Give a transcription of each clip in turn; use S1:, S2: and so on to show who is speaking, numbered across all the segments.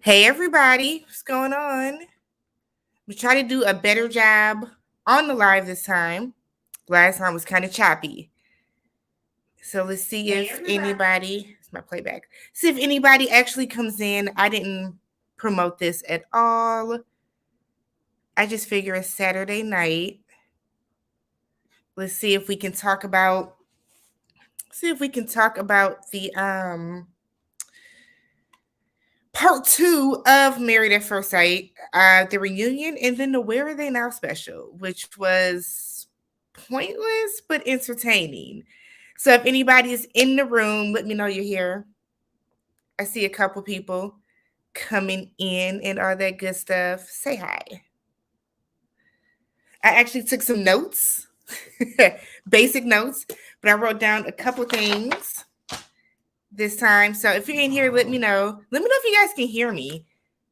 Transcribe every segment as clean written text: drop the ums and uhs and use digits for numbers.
S1: Hey everybody, what's going on? We try to do a better job on the live this time. Last time was kind of choppy. So let's see if anybody, it's my playback. See if anybody actually comes in. I didn't promote this at all. I just figure it's Saturday night. Let's see if we can talk about the part 2 of Married at First Sight, the reunion, and then the Where Are They Now special, which was pointless but entertaining. So if anybody is in the room, let me know you're here. I see a couple people coming in and all that good stuff. Say hi. I actually took some notes, basic notes, but I wrote down a couple things this time. So if you're in here, let me know. Let me know if you guys can hear me.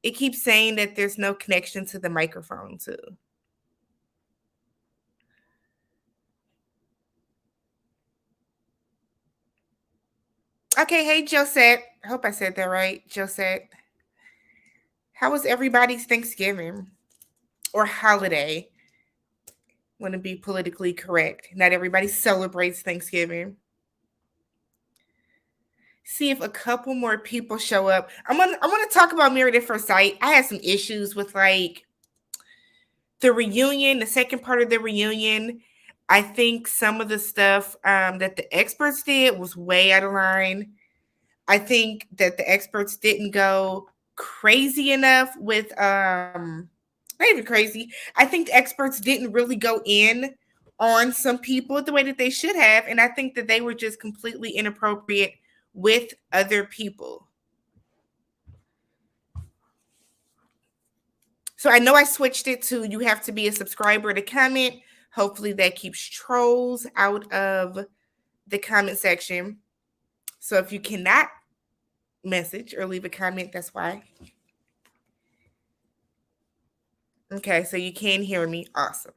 S1: It keeps saying that there's no connection to the microphone too. Okay, hey Josette. I hope I said that right, Josette. How was everybody's Thanksgiving or holiday? Want to be politically correct. Not everybody celebrates Thanksgiving. See if a couple more people show up. I want to talk about Married at First Sight. I had some issues with like the reunion, the second part of the reunion. I think some of the stuff that the experts did was way out of line. I think that the experts didn't go crazy enough with not even crazy. I think the experts didn't really go in on some people the way that they should have, and I think that they were just completely inappropriate with other people. So I know I switched it to you have to be a subscriber to comment. Hopefully that keeps trolls out of the comment section. So if you cannot message or leave a comment, that's why. Okay, so you can hear me. Awesome.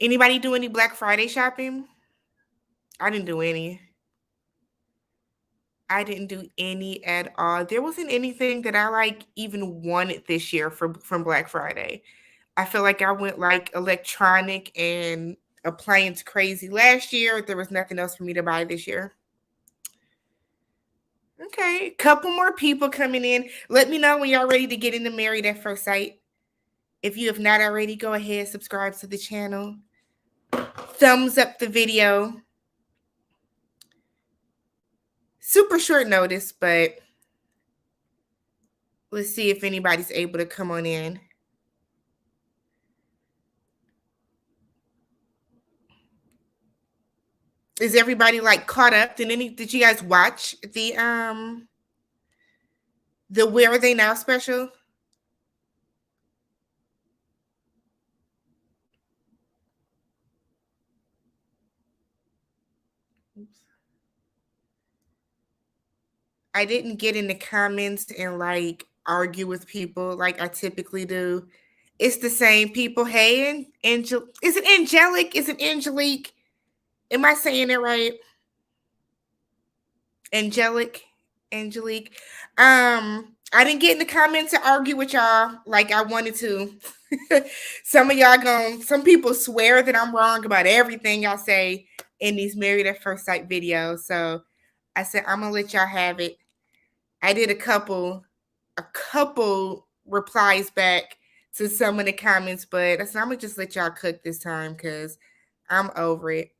S1: Anybody do any Black Friday shopping? I didn't do any. I didn't do any at all. There wasn't anything that I like even wanted this year from Black Friday. I feel like I went like electronic and appliance crazy last year. There was nothing else for me to buy this year. Okay, couple more people coming in. Let me know when y'all ready to get into Married at First Sight. If you have not already, go ahead, subscribe to the channel. Thumbs up the video. Super short notice, but let's see if anybody's able to come on in. Is everybody like caught up? Did you guys watch the Where Are They Now special? I didn't get in the comments and like argue with people like I typically do. It's the same people. Hey, and is it Angelic? Is it Angelique? Am I saying it right? Angelique. I didn't get in the comments to argue with y'all like I wanted to. Some of y'all some people swear that I'm wrong about everything y'all say in these Married at First Sight videos. So I said I'm gonna let y'all have it. I did a couple replies back to some of the comments, but I said I'm gonna just let y'all cook this time because I'm over it.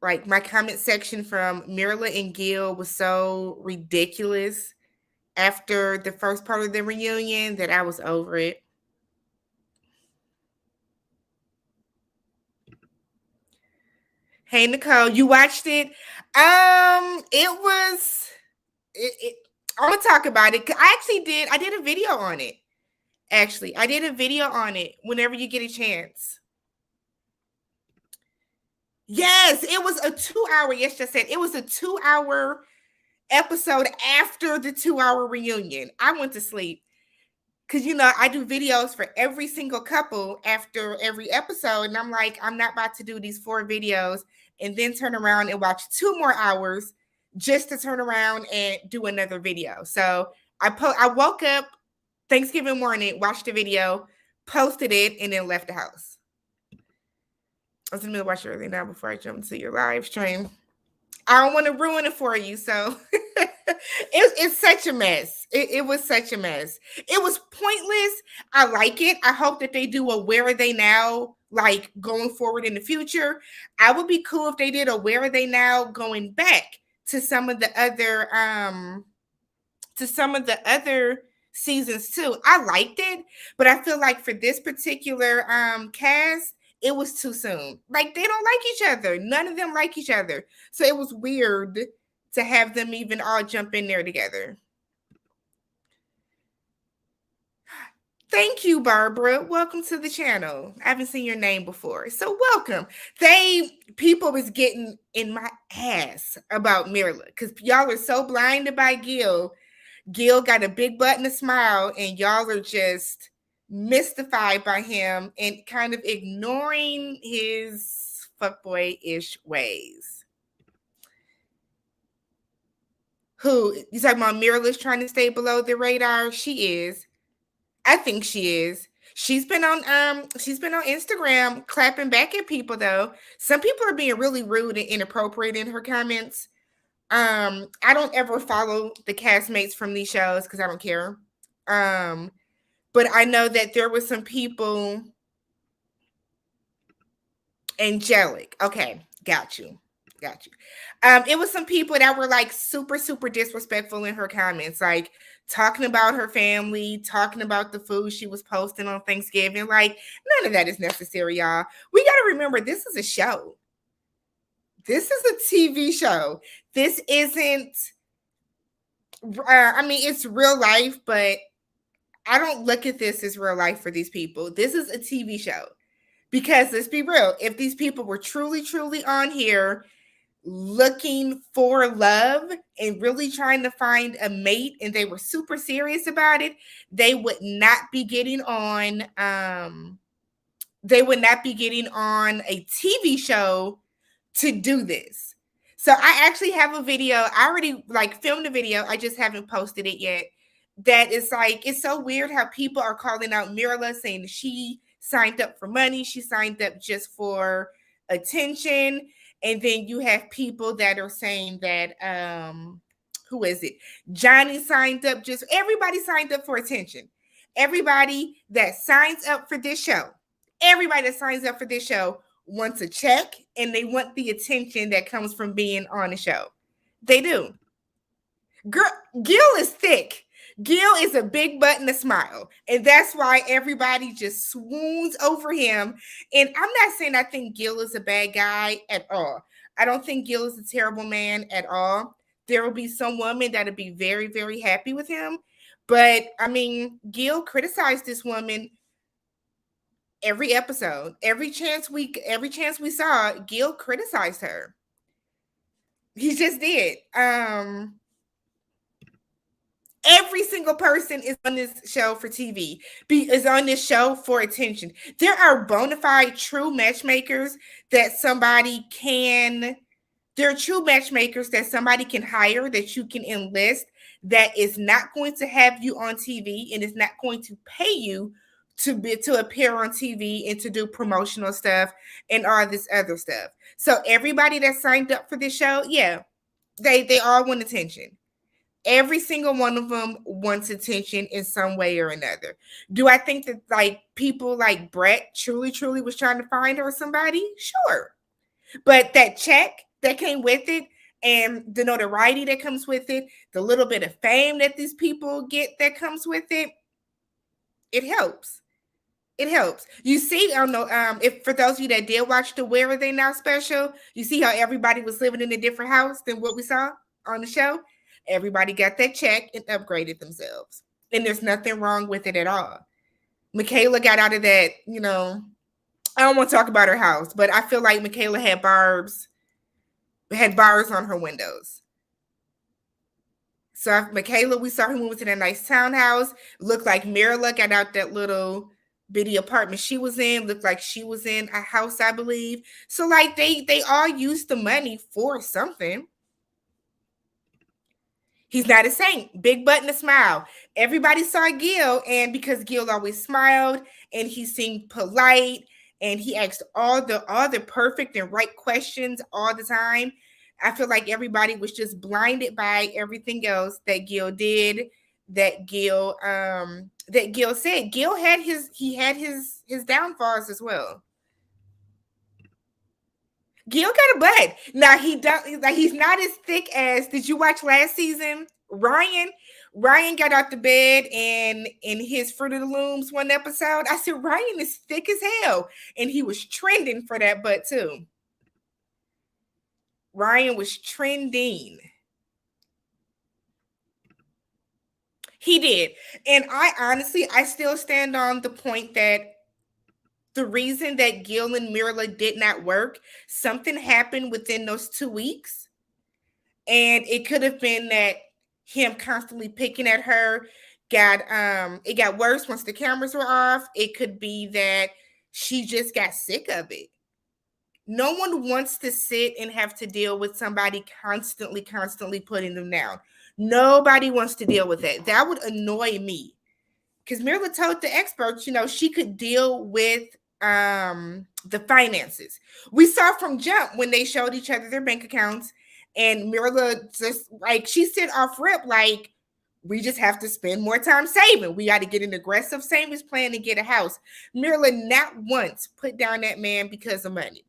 S1: Like my comment section from Mirla and Gil was so ridiculous after the first part of the reunion that I was over it. Hey Nicole, you watched it? It was I'm gonna talk about it. I did a video on it. Actually, I did a video on it whenever you get a chance. Yes, it was a 2-hour. Yes, just said it was a 2-hour episode after the 2-hour reunion. I went to sleep because I do videos for every single couple after every episode, and I'm like, I'm not about to do these 4 videos and then turn around and watch 2 more hours just to turn around and do another video. So I woke up Thanksgiving morning, watched the video, posted it, and then left the house. I was in the middle of watching everything now before I jump into your live stream. I don't want to ruin it for you, so it's such a mess. It was such a mess. It was pointless. I like it. I hope that they do a Where Are They Now, like going forward in the future. I would be cool if they did a Where Are They Now going back to some of the other seasons too. I liked it, but I feel like for this particular cast, it was too soon. Like, they don't like each other. None of them like each other. So it was weird to have them even all jump in there together. Thank you, Barbara. Welcome to the channel. I haven't seen your name before, so welcome. People was getting in my ass about Mirla because y'all are so blinded by Gil. Gil got a big butt and a smile, and y'all are just mystified by him and kind of ignoring his fuckboy-ish ways. Who, you talking about Mirla's trying to stay below the radar? She is. I think she is. She's been on Instagram clapping back at people though. Some people are being really rude and inappropriate in her comments. I don't ever follow the castmates from these shows because I don't care. But I know that there were some people. Angelic. Okay, got you. It was some people that were like super, super disrespectful in her comments, like talking about her family, talking about the food she was posting on Thanksgiving. Like, none of that is necessary, y'all. We got to remember, this is a show. This is a TV show. This isn't, it's real life, but I don't look at this as real life for these people. This is a TV show. Because let's be real, if these people were truly, truly on here looking for love and really trying to find a mate and they were super serious about it, they would not be getting on a TV show to do this. So I actually have a video. I already filmed a video. I just haven't posted it yet. That is it's so weird how people are calling out Mirla, saying she signed up for money. She signed up just for attention. And then you have people that are saying that, who is it? Johnny signed up everybody signed up for attention. Everybody that signs up for this show, wants a check and they want the attention that comes from being on the show. They do. Girl, Gil is thick. Gil is a big butt and a smile. And that's why everybody just swoons over him. And I'm not saying I think Gil is a bad guy at all. I don't think Gil is a terrible man at all. There will be some woman that'll be very, very happy with him. But Gil criticized this woman every episode. Every chance we saw, Gil criticized her. He just did. Every single person is on this show for TV, is on this show for attention. There are bona fide true matchmakers that somebody can hire, that you can enlist, that is not going to have you on TV and is not going to pay you to appear on TV and to do promotional stuff and all this other stuff. So everybody that signed up for this show, yeah, they all want attention. Every single one of them wants attention in some way or another. Do I think that people like Brett truly, truly was trying to find her somebody? Sure. But that check that came with it and the notoriety that comes with it, the little bit of fame that these people get that comes with it, it helps. It helps. You see, I don't know, if for those of you that did watch the Where Are They Now special, you see how everybody was living in a different house than what we saw on the show? Everybody got that check and upgraded themselves. And there's nothing wrong with it at all. Michaela got out of that, I don't want to talk about her house, but I feel like Michaela had bars on her windows. So Michaela, we saw her move to that nice townhouse. Looked like Mirla got out that little bitty apartment she was in. Looked like she was in a house, I believe. So they all used the money for something. He's not a saint. Big button to smile. Everybody saw Gil, and because Gil always smiled and he seemed polite and he asked all the perfect and right questions all the time, I feel like everybody was just blinded by everything else that Gil did, that Gil said. Gil had his downfalls as well. Gil got a butt. Now he don't like he's not as thick as, did you watch last season? Ryan got out the bed and in his Fruit of the Looms one episode. I said Ryan is thick as hell. And he was trending for that butt too. Ryan was trending. He did. And I still stand on the point that the reason that Gil and Mirla did not work, something happened within those 2 weeks. And it could have been that him constantly picking at her it got worse once the cameras were off. It could be that she just got sick of it. No one wants to sit and have to deal with somebody constantly putting them down. Nobody wants to deal with that. That would annoy me. Because Mirla told the experts, she could deal with the finances. We saw from jump when they showed each other their bank accounts, and Mirla just like she said off rip, like, we just have to spend more time saving. We got to get an aggressive savings plan and get a house. Mirla not once put down that man because of money.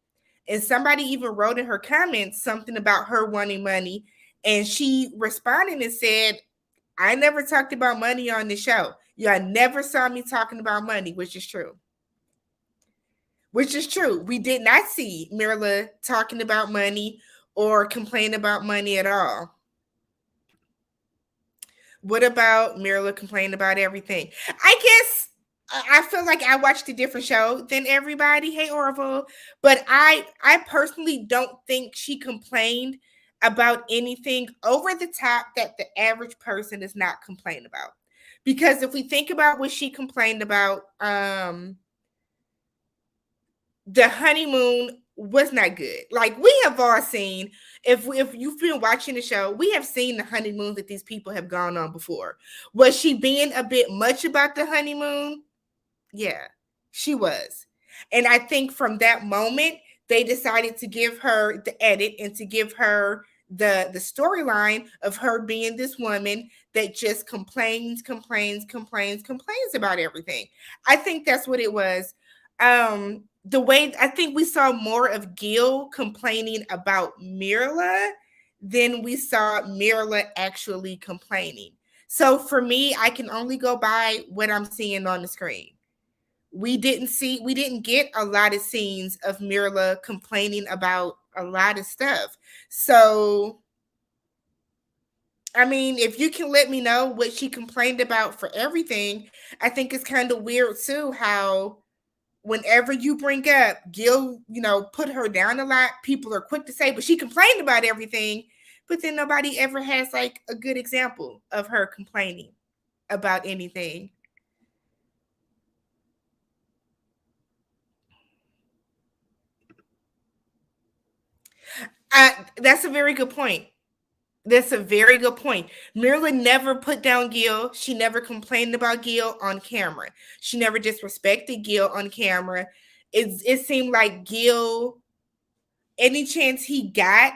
S1: And somebody even wrote in her comments something about her wanting money, and she responded and said, I never talked about money on the show. Y'all never saw me talking about money, which is true. We did not see Mirla talking about money or complain about money at all. What about Mirla complaining about everything? I guess I feel like I watched a different show than everybody. Hey, Orville. But I personally don't think she complained about anything over the top that the average person does not complain about. Because if we think about what she complained about, the honeymoon was not good. Like, we have all seen, if you've been watching the show, we have seen the honeymoon that these people have gone on before. Was she being a bit much about the honeymoon? Yeah, she was. And I think from that moment, they decided to give her the edit and to give her the storyline of her being this woman that just complains about everything. I think that's what it was. The way I think we saw more of Gil complaining about Mirla than we saw Mirla actually complaining. So for me, I can only go by what I'm seeing on the screen. We didn't get a lot of scenes of Mirla complaining about a lot of stuff. So, I mean, if you can let me know what she complained about for everything, I think it's kind of weird too how whenever you bring up Gil, put her down a lot, people are quick to say, but she complained about everything. But then nobody ever has like a good example of her complaining about anything. That's a very good point. That's a very good point. Mirla never put down Gil. She never complained about Gil on camera. She never disrespected Gil on camera. It seemed like Gil, any chance he got,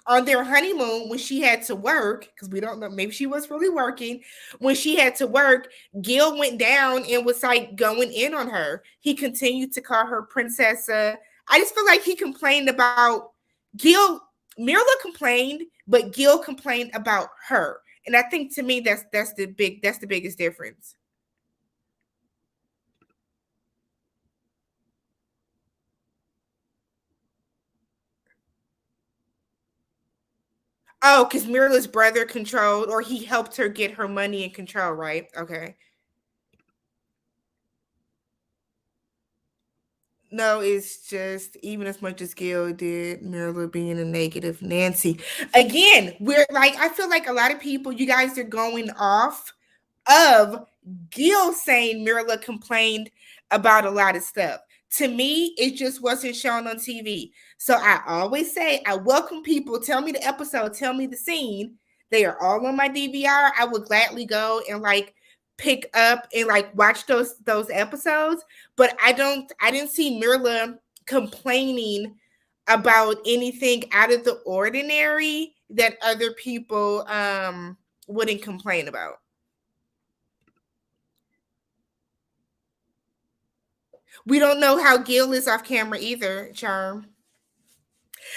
S1: on their honeymoon when she had to work, because we don't know, maybe she was really working. When she had to work, Gil went down and was like going in on her. He continued to call her princessa. I just feel like he complained about Gil. Mirla complained, but Gil complained about her. And I think to me that's the biggest difference. Oh, because Mirla's brother controlled, or he helped her get her money in control, right? Okay. No, it's just even as much as Gail did, Mirla being a negative Nancy. Again, I feel like a lot of people, you guys are going off of Gil saying Mirla complained about a lot of stuff. To me, it just wasn't shown on TV. So I always say, I welcome people. Tell me the episode, tell me the scene They are all on my DVR. I would gladly go and like pick up and like watch those episodes. But I didn't see Mirla complaining about anything out of the ordinary that other people wouldn't complain about. We don't know how Gil is off camera either, Charm.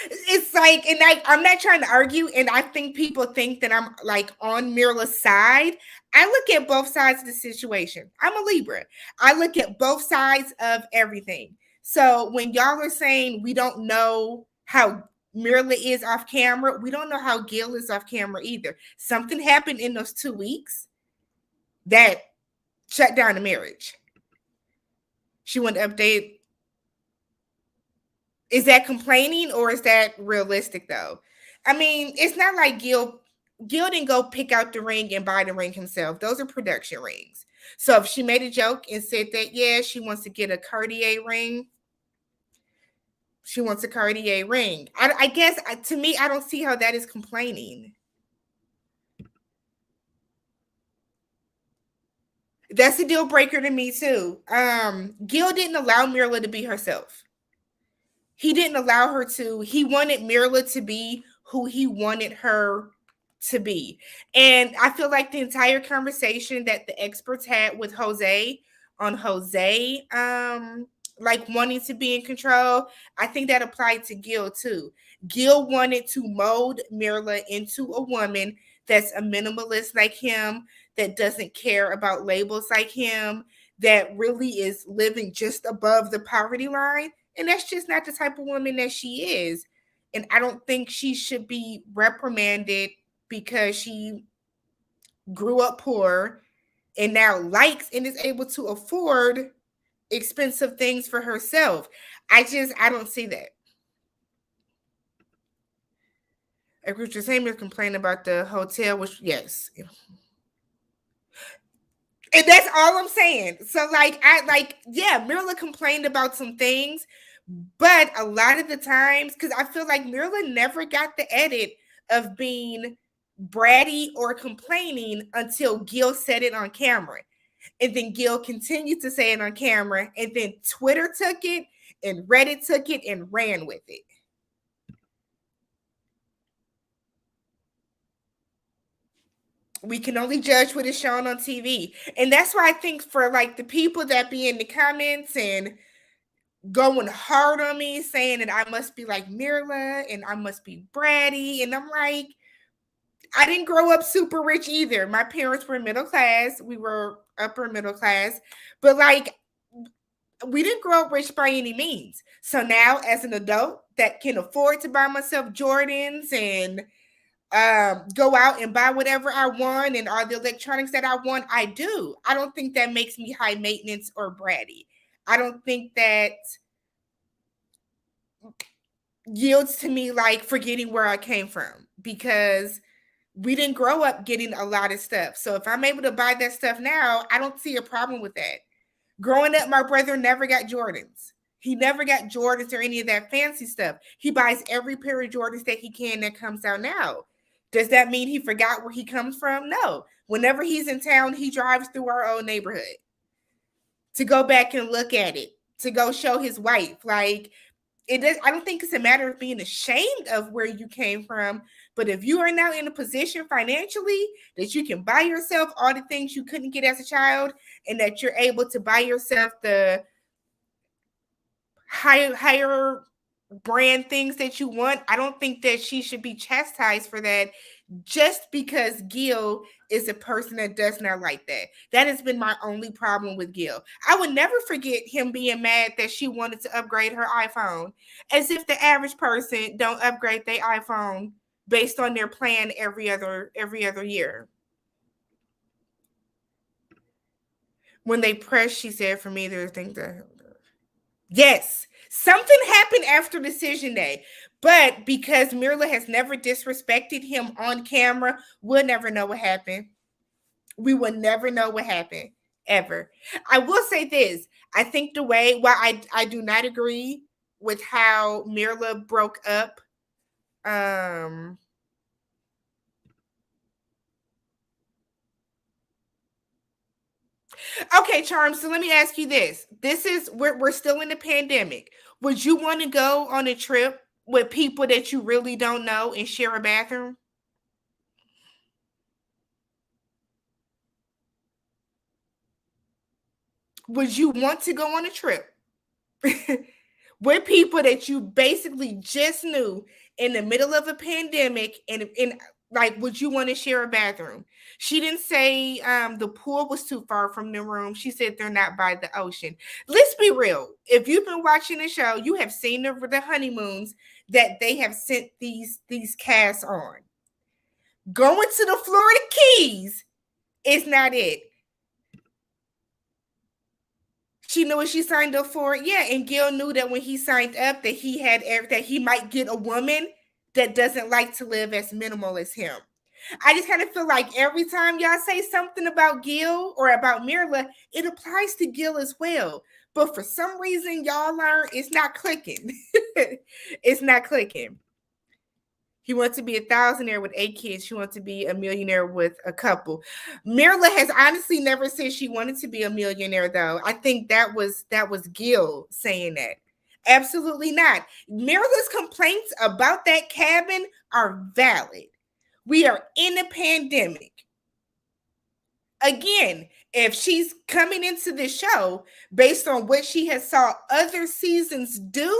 S1: It's like, and I'm not trying to argue, and I think people think that I'm like on Mirla's side. I look at both sides of the situation. I'm a Libra. I look at both sides of everything. So when y'all are saying we don't know how Mirla is off camera, we don't know how Gil is off camera either. Something happened in those 2 weeks that shut down the marriage. She wanted to update. Is that complaining or is that realistic though? I mean, it's not like Gil didn't go pick out the ring and buy the ring himself. Those are production rings. So if she made a joke and said that, yeah, she wants to get a Cartier ring, she wants a Cartier ring. I guess to me, I don't see how that is complaining. That's a deal breaker to me too. Gil didn't allow Mirla to be herself. He didn't allow her to. He wanted Mirla to be who he wanted her to be. And I feel like the entire conversation that the experts had with Jose on Jose, like wanting to be in control, I think that applied to Gil too. Gil wanted to mold Mirla into a woman that's a minimalist like him, that doesn't care about labels like him, that really is living just above the poverty line. And that's just not the type of woman that she is. And I don't think she should be reprimanded because she grew up poor and now likes and is able to afford expensive things for herself. I don't see that. A group of same complained about the hotel, which yes. And that's all I'm saying. So yeah, Mirla complained about some things, but a lot of the times, because I feel like Mirla never got the edit of being bratty or complaining until Gil said it on camera. And then Gil continued to say it on camera, and then Twitter took it and Reddit took it and ran with it. We can only judge what is shown on TV. And that's why I think for like the people that be in the comments and going hard on me, saying that I must be like Mirla and I must be bratty. And I'm like, I didn't grow up super rich either. My parents were middle class. We were upper middle class. But like, we didn't grow up rich by any means. So now as an adult that can afford to buy myself Jordans and go out and buy whatever I want and all the electronics that I want, I do. I don't think that makes me high maintenance or bratty. I don't think that yields to me like forgetting where I came from, because we didn't grow up getting a lot of stuff. So if I'm able to buy that stuff now, I don't see a problem with that. Growing up, my brother never got Jordans. He never got Jordans or any of that fancy stuff. He buys every pair of Jordans that he can that comes out now. Does that mean he forgot where he comes from? No. Whenever he's in town, he drives through our old neighborhood to go back and look at it, to go show his wife. Like, it is, I don't think it's a matter of being ashamed of where you came from, but if you are now in a position financially that you can buy yourself all the things you couldn't get as a child, and that you're able to buy yourself the higher brand things that you want, I don't think that she should be chastised for that just because Gil is a person that does not like that. That has been my only problem with Gil. I would never forget him being mad that she wanted to upgrade her iPhone, as if the average person don't upgrade their iPhone based on their plan every other year. When they press, she said, for me, there's things that yes, something happened after decision day, but because Mirla has never disrespected him on camera, we'll never know what happened. We will never know what happened ever. I will say this: I think the way, while I do not agree with how Mirla broke up Okay, Charm. So let me ask you this. This is we're still in the pandemic. Would you want to go on a trip with people that you really don't know and share a bathroom? Would you want to go on a trip with people that you basically just knew in the middle of a pandemic and like would you want to share a bathroom? She didn't say the pool was too far from the room. She said they're not by the ocean. Let's be real. If you've been watching the show, you have seen the honeymoons that they have sent these casts on. Going to the Florida Keys is not it. She knew what she signed up for. Yeah, and Gil knew that when he signed up that he had that he might get a woman that doesn't like to live as minimal as him. I just kind of feel like every time y'all say something about Gil or about Mirla, it applies to Gil as well. But for some reason, y'all learn it's not clicking. It's not clicking. He wants to be a thousandaire with 8 kids. She wants to be a millionaire with a couple. Mirla has honestly never said she wanted to be a millionaire, though. I think that was Gil saying that. Absolutely not. Mirla's complaints about that cabin are valid. We are in a pandemic. Again, if she's coming into the show based on what she has saw other seasons do,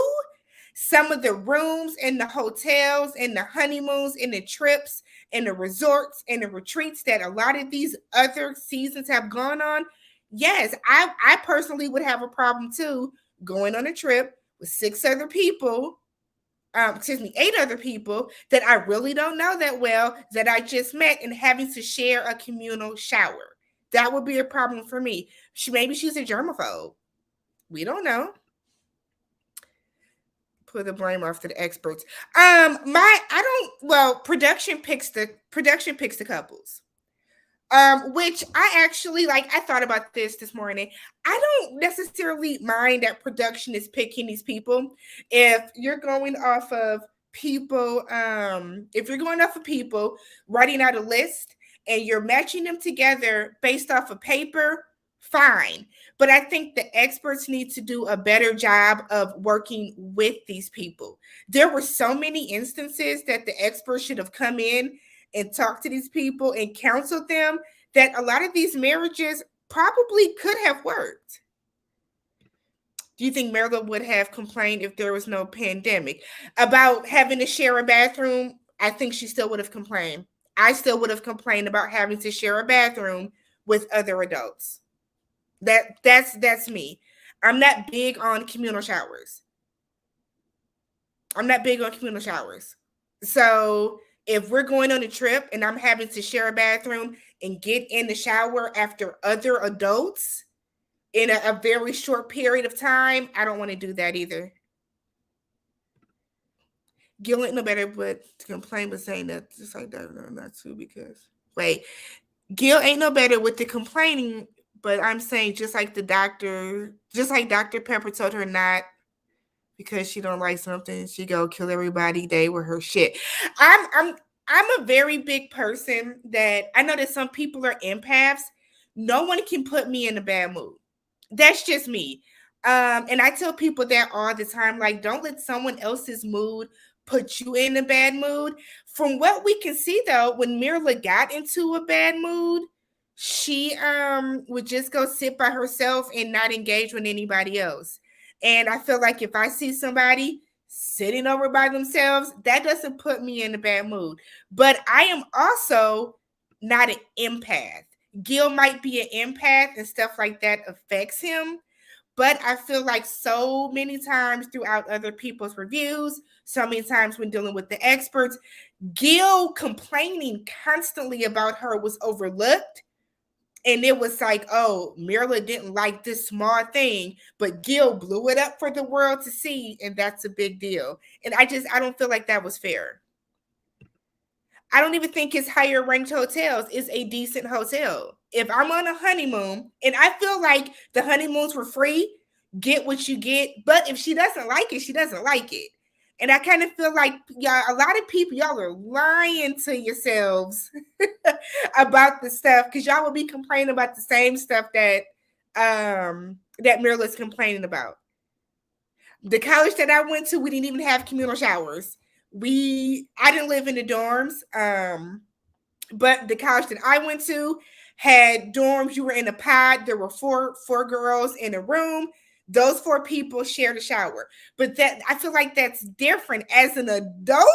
S1: some of the rooms in the hotels and the honeymoons and the trips and the resorts and the retreats that a lot of these other seasons have gone on, yes, I personally would have a problem too going on a trip with 6 other people, 8 other people that I really don't know that well, that I just met, and having to share a communal shower. That would be a problem for me. Maybe she's a germaphobe. We don't know. Put the blame off to the experts. Production picks the couples. Which I actually like. I thought about this morning. I don't necessarily mind that production is picking these people. If you're going off of people, writing out a list and you're matching them together based off of paper, fine. But I think the experts need to do a better job of working with these people. There were so many instances that the experts should have come in and talked to these people and counseled them that a lot of these marriages probably could have worked. Do you think Merla would have complained if there was no pandemic about having to share a bathroom? I think she still would have complained. I still would have complained about having to share a bathroom with other adults. That's me. I'm not big on communal showers. So if we're going on a trip and I'm having to share a bathroom and get in the shower after other adults in a very short period of time, I don't want to do that either. Gil ain't no better but to complain but saying that just like that, no, not too because wait. Gil ain't no better with the complaining, but I'm saying just like Dr. Pepper told her not because she don't like something, she go kill everybody day with her shit. I'm a very big person that I know that some people are empaths. No one can put me in a bad mood. That's just me. And I tell people that all the time, like, don't let someone else's mood put you in a bad mood. From what we can see though, when Mirla got into a bad mood, she would just go sit by herself and not engage with anybody else. And I feel like if I see somebody sitting over by themselves, that doesn't put me in a bad mood. But I am also not an empath. Gil might be an empath and stuff like that affects him. But I feel like so many times throughout other people's reviews, so many times when dealing with the experts, Gil complaining constantly about her was overlooked. And it was like, oh, Mirla didn't like this small thing, but Gil blew it up for the world to see. And that's a big deal. And I don't feel like that was fair. I don't even think his higher ranked hotels is a decent hotel. If I'm on a honeymoon and I feel like the honeymoons were free, get what you get. But if she doesn't like it, she doesn't like it. And I kind of feel like y'all, a lot of people, y'all are lying to yourselves about the stuff because y'all will be complaining about the same stuff that that Mira's complaining about. The college that I went to, we didn't even have communal showers. I didn't live in the dorms. But the college that I went to had dorms. You were in a pod. There were four girls in a room. Those four people shared a shower. But that, I feel like that's different as an adult,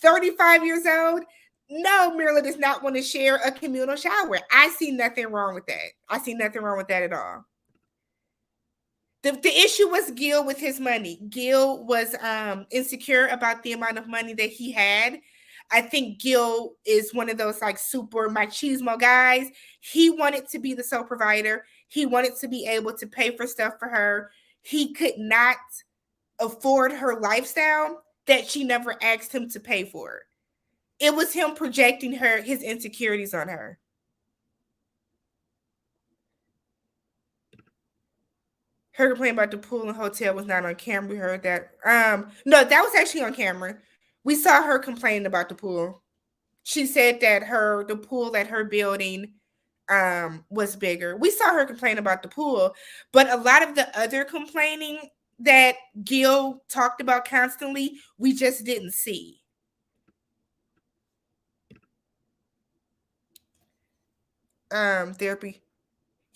S1: 35 years old. No, Mira does not want to share a communal shower. I see nothing wrong with that. I see nothing wrong with that at all. The issue was Gil with his money. Gil was insecure about the amount of money that he had. I think Gil is one of those like super machismo guys. He wanted to be the sole provider. He wanted to be able to pay for stuff for her. He could not afford her lifestyle that she never asked him to pay for. It was him projecting his insecurities on her. Her complaining about the pool and hotel was not on camera. We heard that. No, that was actually on camera. We saw her complaining about the pool. She said that the pool at her building was bigger. We saw her complain about the pool, but a lot of the other complaining that Gil talked about constantly, we just didn't see. Therapy.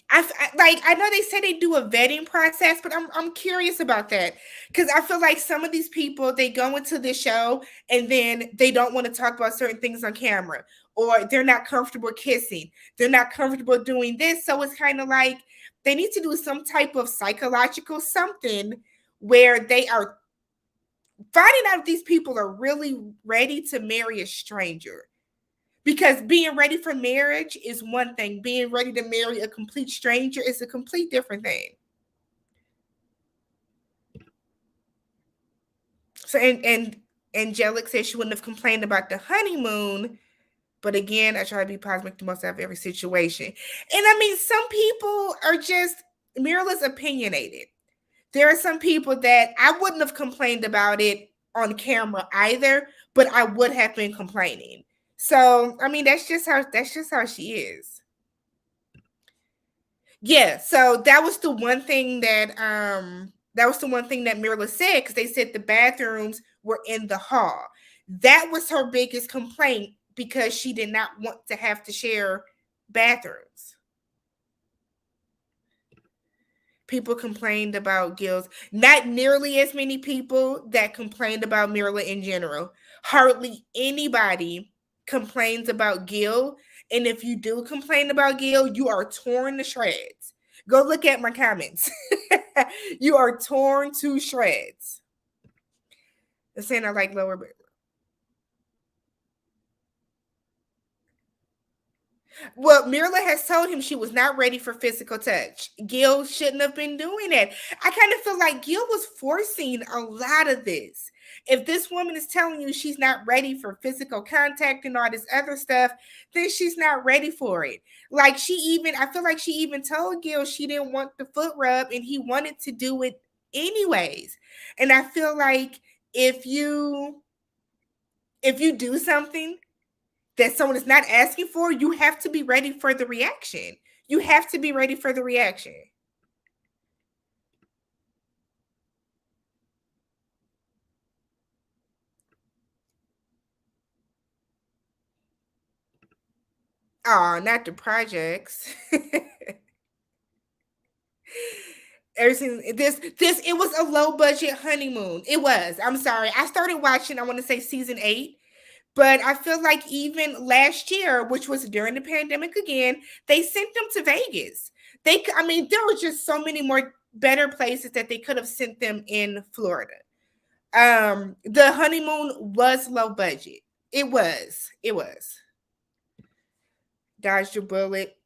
S1: I know they say they do a vetting process, but I'm curious about that because I feel like some of these people, they go into the show and then they don't want to talk about certain things on camera, or they're not comfortable kissing, they're not comfortable doing this. So it's kind of like they need to do some type of psychological something where they are finding out if these people are really ready to marry a stranger. Because being ready for marriage is one thing. Being ready to marry a complete stranger is a complete different thing. So, and Angelic said she wouldn't have complained about the honeymoon. But again, I try to be positive, make the most out of every situation. And I mean, some people are just, Mira's opinionated. There are some people that I wouldn't have complained about it on camera either, but I would have been complaining. So, I mean, that's just how she is. Yeah, so that was the one thing that Mirla said, because they said the bathrooms were in the hall. That was her biggest complaint, because she did not want to have to share bathrooms. People complained about Gil's. Not nearly as many people that complained about Mirla in general. Hardly anybody complains about Gil. And if you do complain about Gil, you are torn to shreds. Go look at my comments. You are torn to shreds. They're saying I like lower. Well, Mirla has told him she was not ready for physical touch. Gil shouldn't have been doing it. I kind of feel like Gil was forcing a lot of this. If this woman is telling you she's not ready for physical contact and all this other stuff, then she's not ready for it. Like I feel like she even told Gil she didn't want the foot rub and he wanted to do it anyways. And I feel like if you do something that someone is not asking for, you have to be ready for the reaction. You have to be ready for the reaction. Oh, not the projects. Everything it was a low budget honeymoon. It was. I'm sorry. I started watching, I want to say season 8. But I feel like even last year, which was during the pandemic again, they sent them to Vegas. There were just so many more better places that they could have sent them in Florida. The honeymoon was low budget. It was. Dodged your bullet.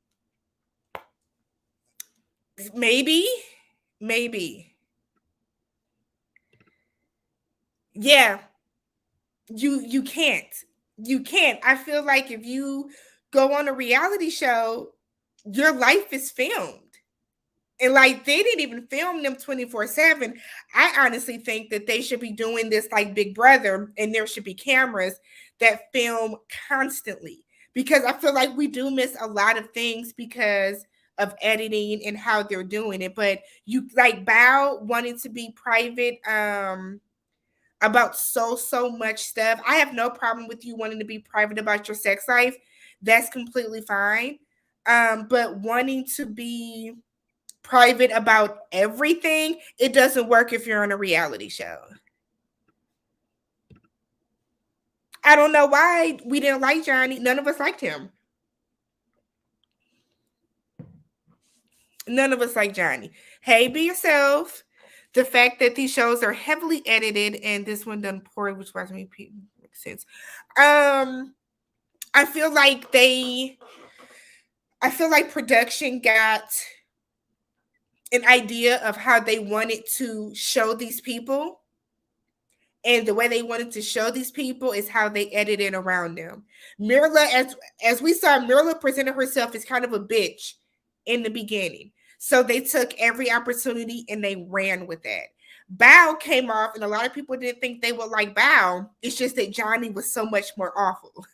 S1: Maybe. Yeah. You can't. I feel like if you go on a reality show, your life is filmed. And like they didn't even film them 24/7. I honestly think that they should be doing this like Big Brother, and there should be cameras that film constantly, because I feel like we do miss a lot of things because of editing and how they're doing it. But you like Bao wanting to be private about so much stuff. I have no problem with you wanting to be private about your sex life. That's completely fine. But wanting to be private about everything, it doesn't work if you're on a reality show. I don't know why we didn't like Johnny. None of us liked him. None of us like Johnny. Hey, be yourself. The fact that these shows are heavily edited and this one done poorly, which doesn't make sense. I feel like production got an idea of how they wanted to show these people. And the way they wanted to show these people is how they edited around them. Mirla, as we saw, Mirla presented herself as kind of a bitch in the beginning. So they took every opportunity and they ran with that. Bao came off, and a lot of people didn't think they would like Bao. It's just that Johnny was so much more awful.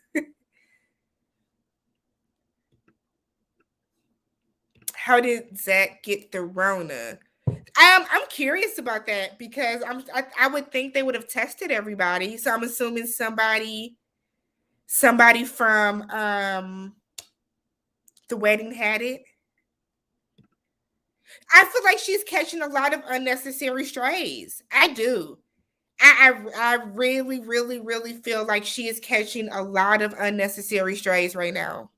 S1: How did Zach get the Rona? I'm curious about that because I would think they would have tested everybody. So I'm assuming somebody from the wedding had it. I feel like she's catching a lot of unnecessary strays. I do. I really, really, really feel like she is catching a lot of unnecessary strays right now.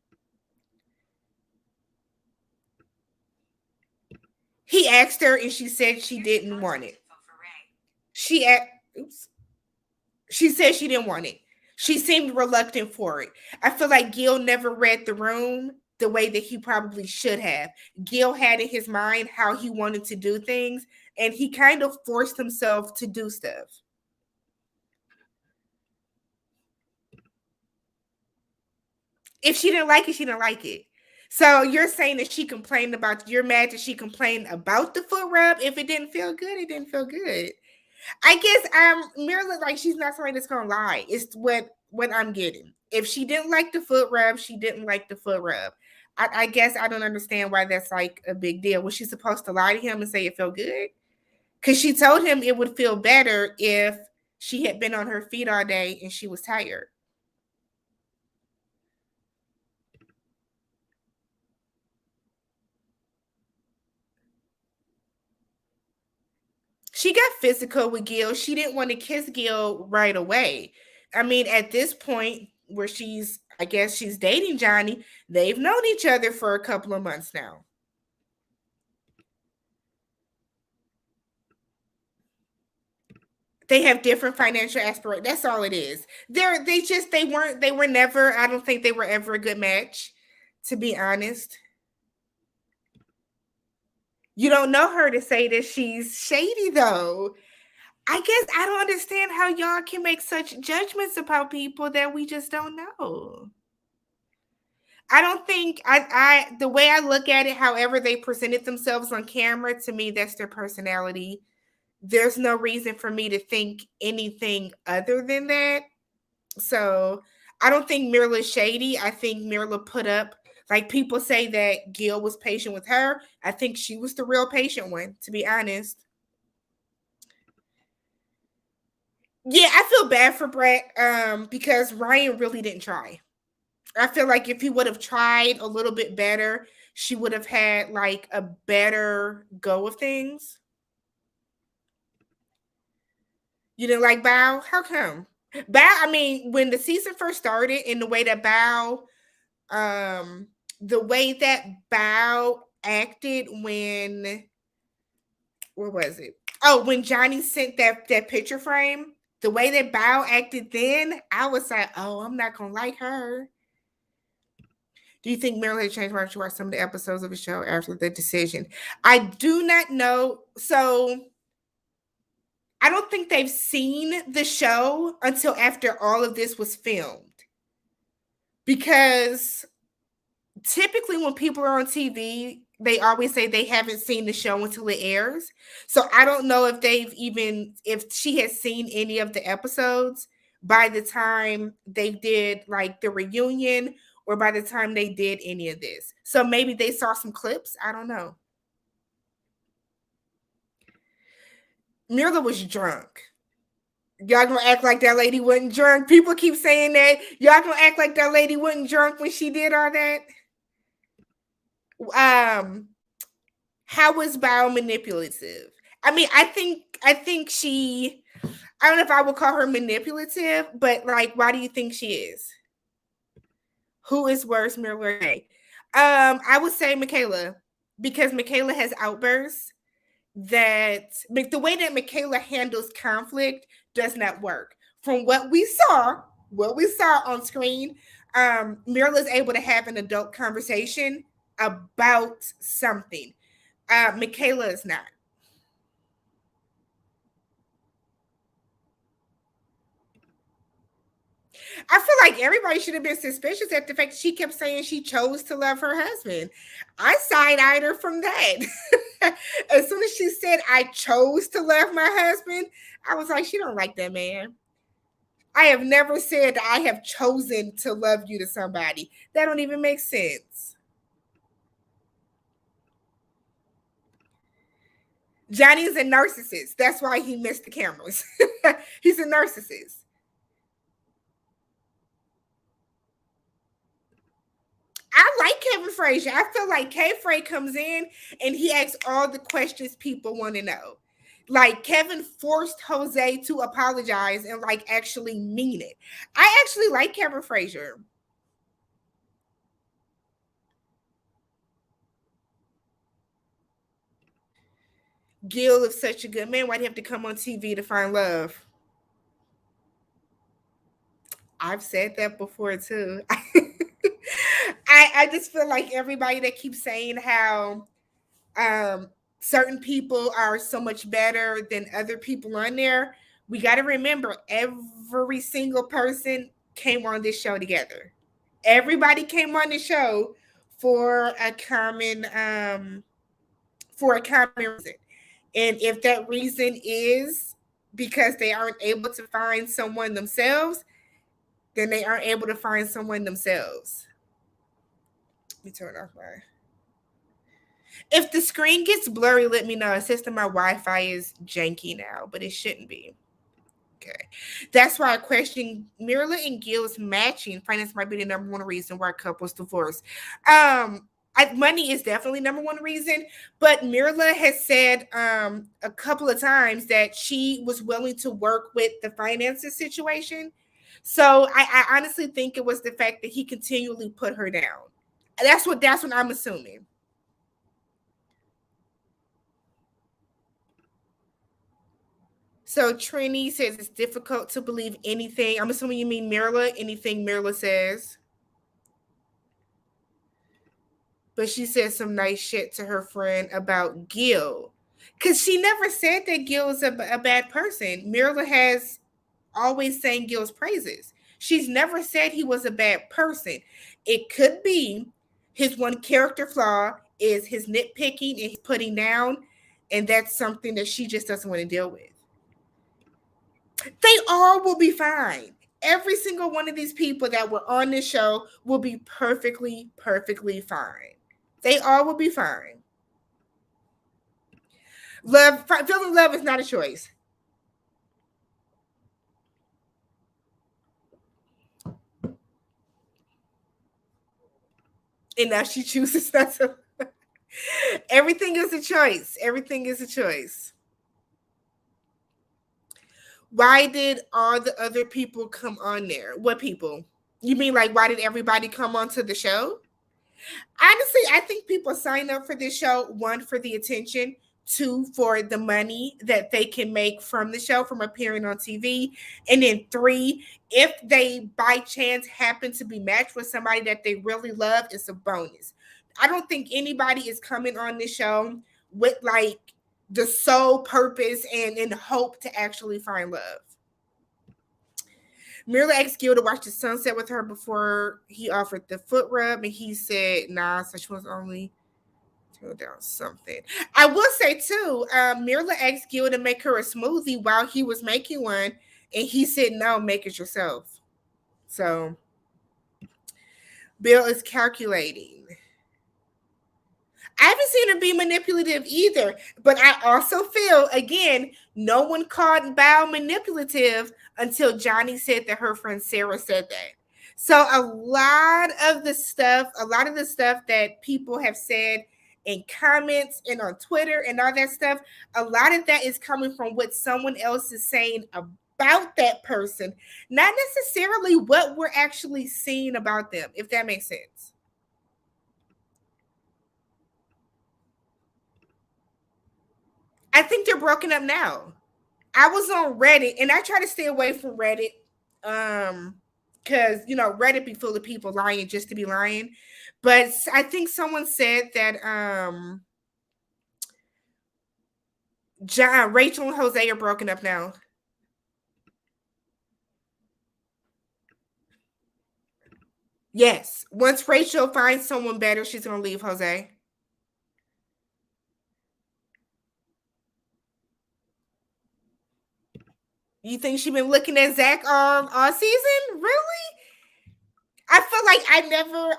S1: He asked her and she said she didn't want it. She said she didn't want it. She seemed reluctant for it. I feel like Gil never read the room the way that he probably should have. Gil had in his mind how he wanted to do things, and he kind of forced himself to do stuff. If she didn't like it, she didn't like it. So you're saying that you're mad that she complained about the foot rub. If it didn't feel good, it didn't feel good. I guess Marilyn, like, she's not somebody that's gonna lie. It's what I'm getting. If she didn't like the foot rub, she didn't like the foot rub. I guess I don't understand why that's like a big deal. Was she supposed to lie to him and say it felt good? Because she told him it would feel better if she had been on her feet all day and she was tired. She got physical with Gil. She didn't want to kiss Gil right away. I mean, at this point where I guess she's dating Johnny, they've known each other for a couple of months now. They have different financial aspirations. That's all it is. They were never, I don't think they were ever a good match, to be honest. You don't know her to say that she's shady, though. I guess I don't understand how y'all can make such judgments about people that we just don't know. I don't think the way I look at it, however they presented themselves on camera, to me, that's their personality. There's no reason for me to think anything other than that. So I don't think Mirla's shady. I think Mirla put up, like, people say that Gil was patient with her. I think she was the real patient one, to be honest. Yeah, I feel bad for Brett because Ryan really didn't try. I feel like if he would have tried a little bit better, she would have had like a better go of things. You didn't like Bao? How come? Bao, I mean, when the season first started, in the way that Bao acted when, where was it? Oh, when Johnny sent that picture frame, the way that Bao acted then, I was like, oh, I'm not gonna like her. Do you think Meryl had changed when she watched some of the episodes of the show after the decision? I do not know. So I don't think they've seen the show until after all of this was filmed. Because typically when people are on TV, they always say they haven't seen the show until it airs. So I don't know if she has seen any of the episodes by the time they did like the reunion, or by the time they did any of this. So maybe they saw some clips. I don't know. Mirla was drunk. Y'all gonna act like that lady wasn't drunk? People keep saying that. Y'all gonna act like that lady wasn't drunk when she did all that? How was Bao manipulative? I mean, I think she, I don't know if I would call her manipulative, but like, why do you think she is? Who is worse, Mirla or Jay? I would say Michaela, because Michaela has outbursts that the way that Michaela handles conflict does not work. From what we saw on screen, Mirla is able to have an adult conversation about something. Michaela is not. I feel like everybody should have been suspicious at the fact she kept saying she chose to love her husband. I side-eyed her from that. As soon as she said I chose to love my husband, I was like, she don't like that man. I have never said I have chosen to love you to somebody. That don't even make sense. Johnny's a narcissist. That's why he missed the cameras. He's a narcissist. I like Kevin Frazier. I feel like K-Frey comes in and he asks all the questions people want to know. Like Kevin forced Jose to apologize and like actually mean it. I actually like Kevin Frazier. Gil is such a good man. Why'd he have to come on TV to find love? I've said that before too. I just feel like everybody that keeps saying how certain people are so much better than other people on there, we got to remember every single person came on this show together. Everybody came on the show for a common reason. And if that reason is because they aren't able to find someone themselves, then they aren't able to find someone themselves. Let me turn off my. If the screen gets blurry, let me know. It says that my Wi-Fi is janky now, but it shouldn't be. Okay. That's why I question Mirla and Gil's matching. Finance might be the number one reason why couples divorce. Money is definitely number one reason, but Mirla has said a couple of times that she was willing to work with the finances situation. So I honestly think it was the fact that he continually put her down. That's what I'm assuming. So Trini says it's difficult to believe anything. I'm assuming you mean Mirla, anything Mirla says. But she said some nice shit to her friend about Gil. Because she never said that Gil is a bad person. Mirla has always saying Gil's praises. She's never said he was a bad person. It could be his one character flaw is his nitpicking and his putting down, and that's something that she just doesn't want to deal with. They all will be fine. Every single one of these people that were on this show will be perfectly, perfectly fine. They all will be fine. Feeling love is not a choice. And now she chooses not to. Everything is a choice. Everything is a choice. Why did all the other people come on there? What people? You mean like why did everybody come onto the show? Honestly, I think people sign up for this show, one, for the attention, two, for the money that they can make from the show, from appearing on TV, and then three, if they by chance happen to be matched with somebody that they really love, it's a bonus. I don't think anybody is coming on this show with like the sole purpose and in hope to actually find love. Mirla asked Gil to watch the sunset with her before he offered the foot rub, and he said, nah, so she was only throw down something. I will say, too, Mirla asked Gil to make her a smoothie while he was making one, and he said, no, make it yourself. So, Bill is calculating. I haven't seen her be manipulative either, but I also feel, again, no one called Bao manipulative until Johnny said that her friend Sarah said that. So a lot of the stuff that people have said in comments and on Twitter and all that stuff, a lot of that is coming from what someone else is saying about that person, not necessarily what we're actually seeing about them, if that makes sense. I think they're broken up now. I was on Reddit and I try to stay away from Reddit. Because Reddit be full of people lying just to be lying. But I think someone said that Rachel and Jose are broken up now. Yes. Once Rachel finds someone better, she's gonna leave Jose. You think she been looking at Zach all season? Really? I feel like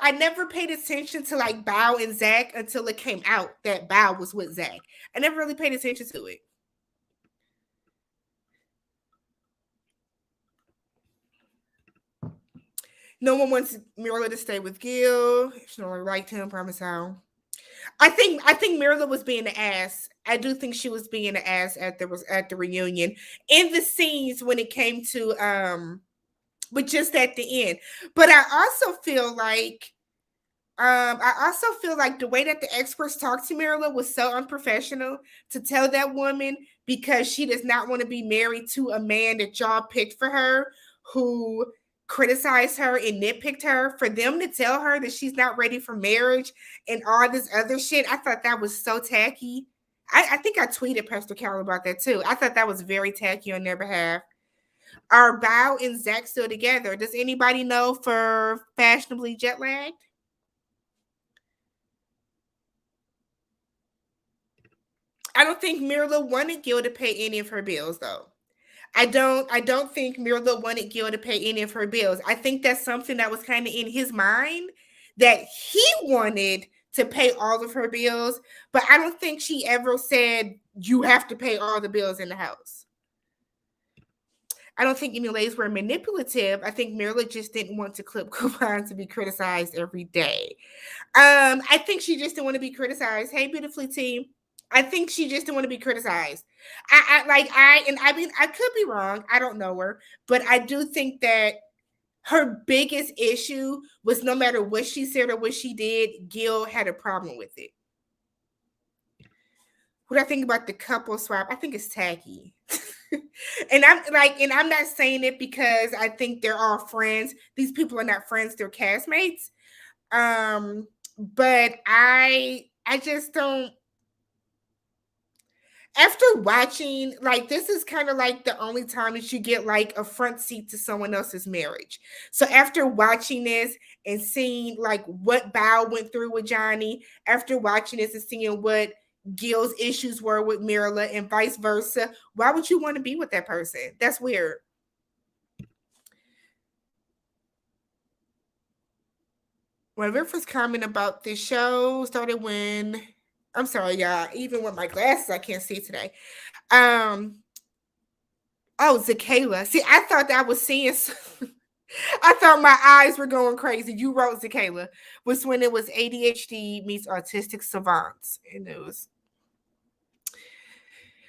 S1: I never paid attention to like Bao and Zach until it came out that Bao was with Zach. I never really paid attention to it. No one wants Mirla to stay with Gil. She don't really liked him, promise how. I think Mirla was being an ass. I do think she was being an ass at the reunion. In the scenes when it came to but just at the end. But I also feel like the way that the experts talked to Mirla was so unprofessional to tell that woman because she does not want to be married to a man that y'all picked for her who criticized her and nitpicked her, for them to tell her that she's not ready for marriage and all this other shit. I thought that was so tacky. I think I tweeted Pastor Carol about that too. I thought that was very tacky on their behalf. Are Bao and Zach still together? Does anybody know for fashionably jet lagged? I don't think Mirla wanted Gil to pay any of her bills though. I don't think Mirla wanted Gil to pay any of her bills. I think that's something that was kind of in his mind, that he wanted to pay all of her bills, but I don't think she ever said you have to pay all the bills in the house. I don't think any ladies were manipulative. I think Mirla just didn't want to clip coupons to be criticized every day. I think she just didn't want to be criticized. Hey, beautifully team. I think she just didn't want to be criticized. I mean, I could be wrong. I don't know her, but I do think that her biggest issue was no matter what she said or what she did, Gil had a problem with it. What I think about the couple swap, I think it's tacky. and I'm not saying it because I think they're all friends. These people are not friends, they're castmates. But I just don't, after watching, like, this is kind of like the only time that you get like a front seat to someone else's marriage. So after watching this and seeing like what Bao went through with Johnny, after watching this and seeing what Gil's issues were with Mirla and vice versa, why would you want to be with that person? That's weird. When Riff comment about this show started when, I'm sorry, y'all, even with my glasses, I can't see today. Oh, Zakayla. See, I thought I was seeing I thought my eyes were going crazy. You wrote Zakayla. Was when it was ADHD meets autistic savants. And it was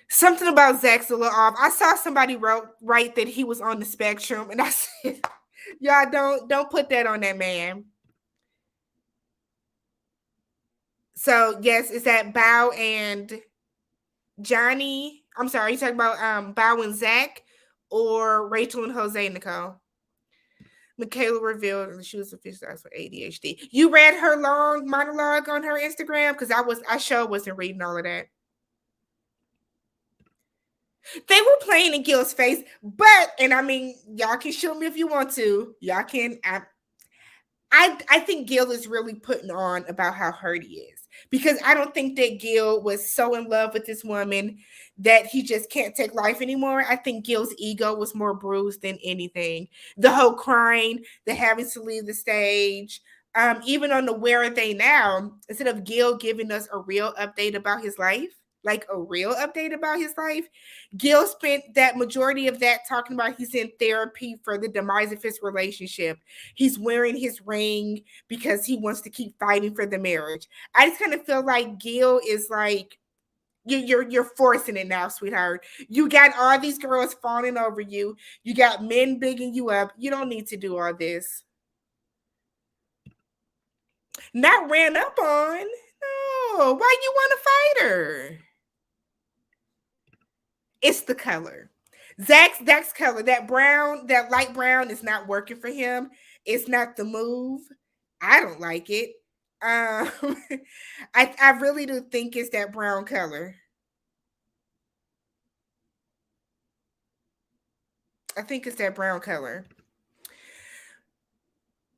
S1: something about Zach's a little off. I saw somebody write that he was on the spectrum, and I said, y'all don't put that on that man. So yes, is that Bao and Johnny? I'm sorry, you talking about Bao and Zach or Rachel and Jose, Nicole? Michaela revealed she was officially diagnosed with ADHD. You read her long monologue on her Instagram? Because I sure wasn't reading all of that. They were playing in Gil's face, but, and I mean, y'all can show me if you want to. Y'all can. I think Gil is really putting on about how hurt he is, because I don't think that Gil was so in love with this woman that he just can't take life anymore. I think Gil's ego was more bruised than anything. The whole crying, the having to leave the stage, Even on the Where Are They Now, instead of Gil giving us a real update about his life, like a real update about his life, Gil spent that majority of that talking about he's in therapy for the demise of his relationship. He's wearing his ring because he wants to keep fighting for the marriage. I just kind of feel like Gil is like, you're forcing it now, sweetheart. You got all these girls fawning over you. You got men bigging you up. You don't need to do all this. Not ran up on. No. Why you want to fight her? It's the color. Zach's color, that brown, that light brown is not working for him. It's not the move. I don't like it. I really do think it's that brown color. I think it's that brown color.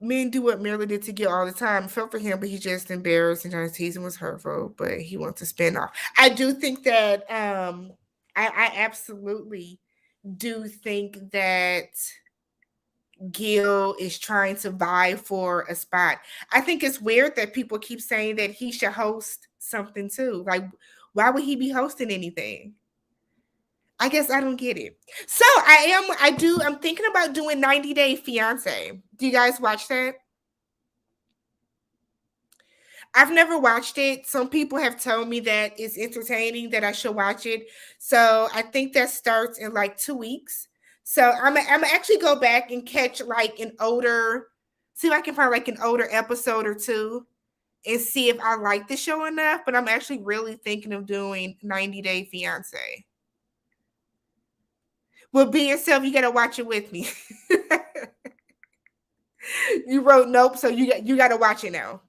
S1: Men do what Miller did to Gil all the time. I felt for him, but he's just embarrassed and his teasing was hurtful, but he wants to spin off. I do think that I absolutely do think that Gil is trying to vie for a spot. I think it's weird that people keep saying that he should host something too. Like, why would he be hosting anything? I guess I don't get it. So I'm thinking about doing 90 Day Fiance. Do you guys watch that? I've never watched it. Some people have told me that it's entertaining, that I should watch it. So I think that starts in like 2 weeks. So I'm actually go back and catch like see if I can find like an older episode or two and see if I like the show enough. But I'm actually really thinking of doing 90 Day Fiance. Well, be yourself. You got to watch it with me. You wrote nope, so you got to watch it now.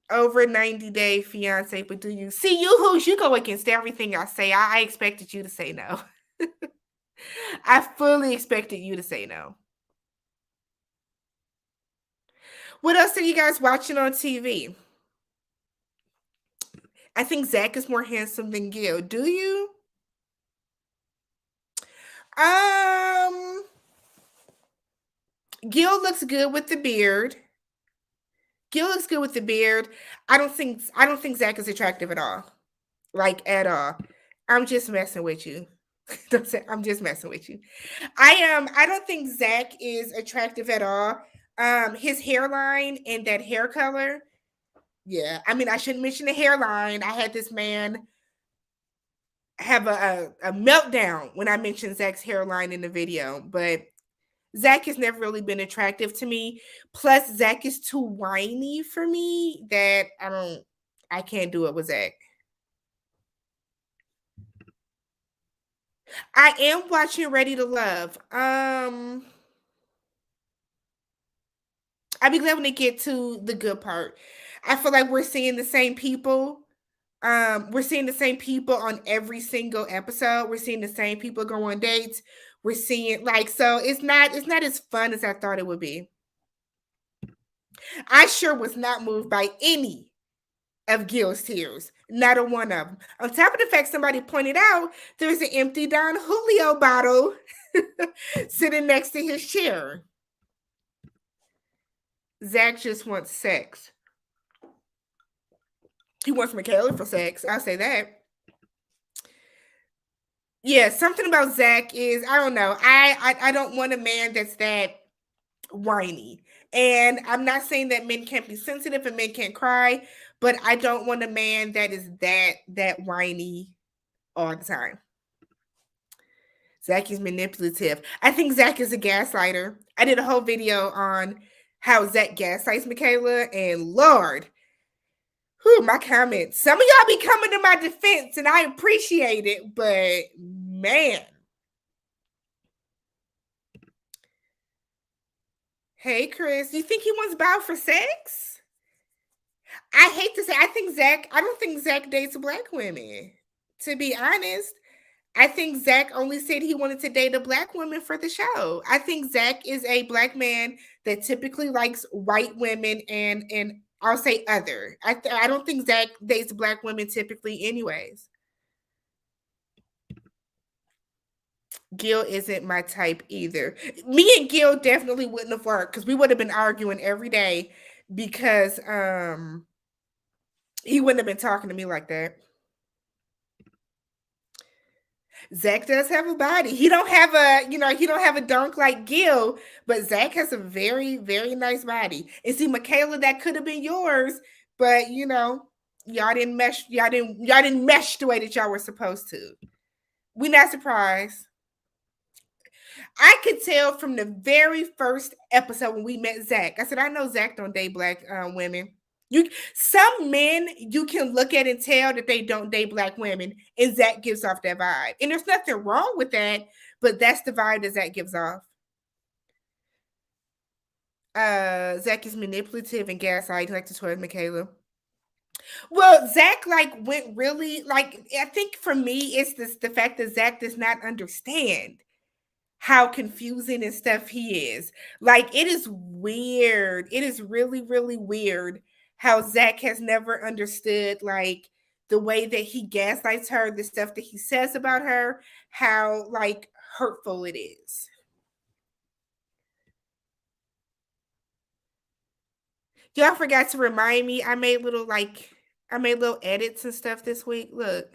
S1: Over 90 Day Fiance, but do you see you go against everything I say? I expected you to say no. I fully expected you to say no. What else are you guys watching on TV? I think Zach is more handsome than Gil. Do you? Gil looks good with the beard. Gil looks good with the beard. I don't think Zach is attractive at all. Like at all. I'm just messing with you. I'm just messing with you. I don't think Zach is attractive at all. His hairline and that hair color. Yeah, I mean, I shouldn't mention the hairline. I had this man have a meltdown when I mentioned Zach's hairline in the video, but Zach has never really been attractive to me. Plus, Zach is too whiny for me that I can't do it with Zach. I am watching Ready to Love. I'll be glad when they get to the good part. I feel like we're seeing the same people. We're seeing the same people on every single episode. We're seeing the same people go on dates. We're seeing so it's not as fun as I thought it would be. I sure was not moved by any of Gil's tears. Not a one of them. On top of the fact somebody pointed out there's an empty Don Julio bottle sitting next to his chair. Zach just wants sex. He wants Michaela for sex. I'll say that. Yeah, something about Zach is I don't know. I don't want a man that's that whiny. And I'm not saying that men can't be sensitive and men can't cry, but I don't want a man that is that whiny all the time. Zach is manipulative. I think Zach is a gaslighter. I did a whole video on how Zach gaslights Michaela, and Lord, my comments. Some of y'all be coming to my defense, and I appreciate it, but man. Hey, Chris, you think he wants Bow for sex? I hate to say, I don't think Zach dates black women. To be honest, I think Zach only said he wanted to date a black woman for the show. I think Zach is a black man that typically likes white women and I'll say other. I don't think Zach dates black women typically anyways. Gil isn't my type either. Me and Gil definitely wouldn't have worked because we would have been arguing every day because he wouldn't have been talking to me like that. Zach does have a body. He don't have he don't have a dunk like Gil, but Zach has a very, very nice body. And see, Michaela, that could have been yours, but y'all didn't mesh the way that y'all were supposed to. We not surprised. I could tell from the very first episode when we met Zach. I said, I know Zach don't date black women. Some men you can look at and tell that they don't date black women, and Zach gives off that vibe. And there's nothing wrong with that, but that's the vibe that Zach gives off. Zach is manipulative and gaslighting like to toy Michaela. Well, Zach went really I think for me it's the fact that Zach does not understand how confusing and stuff he is. Like, it is weird. It is really, really weird how Zach has never understood the way that he gaslights her, the stuff that he says about her, how hurtful it is. Y'all forgot to remind me. I made little edits and stuff this week. Look.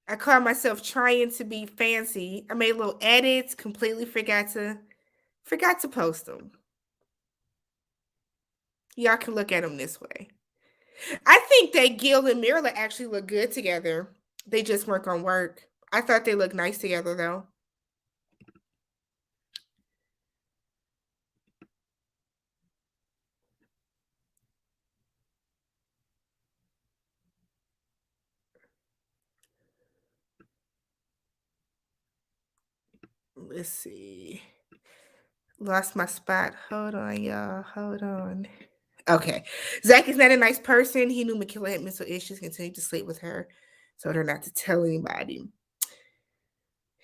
S1: I caught myself trying to be fancy. I made little edits, completely forgot to post them. Y'all can look at them this way. I think that Gil and Mirla actually look good together. They just weren't gonna work. I thought they looked nice together though. Let's see. Lost my spot. Hold on, y'all. Hold on. Okay. Zach is not a nice person. He knew Michaela had mental issues, continued to sleep with her, told her not to tell anybody.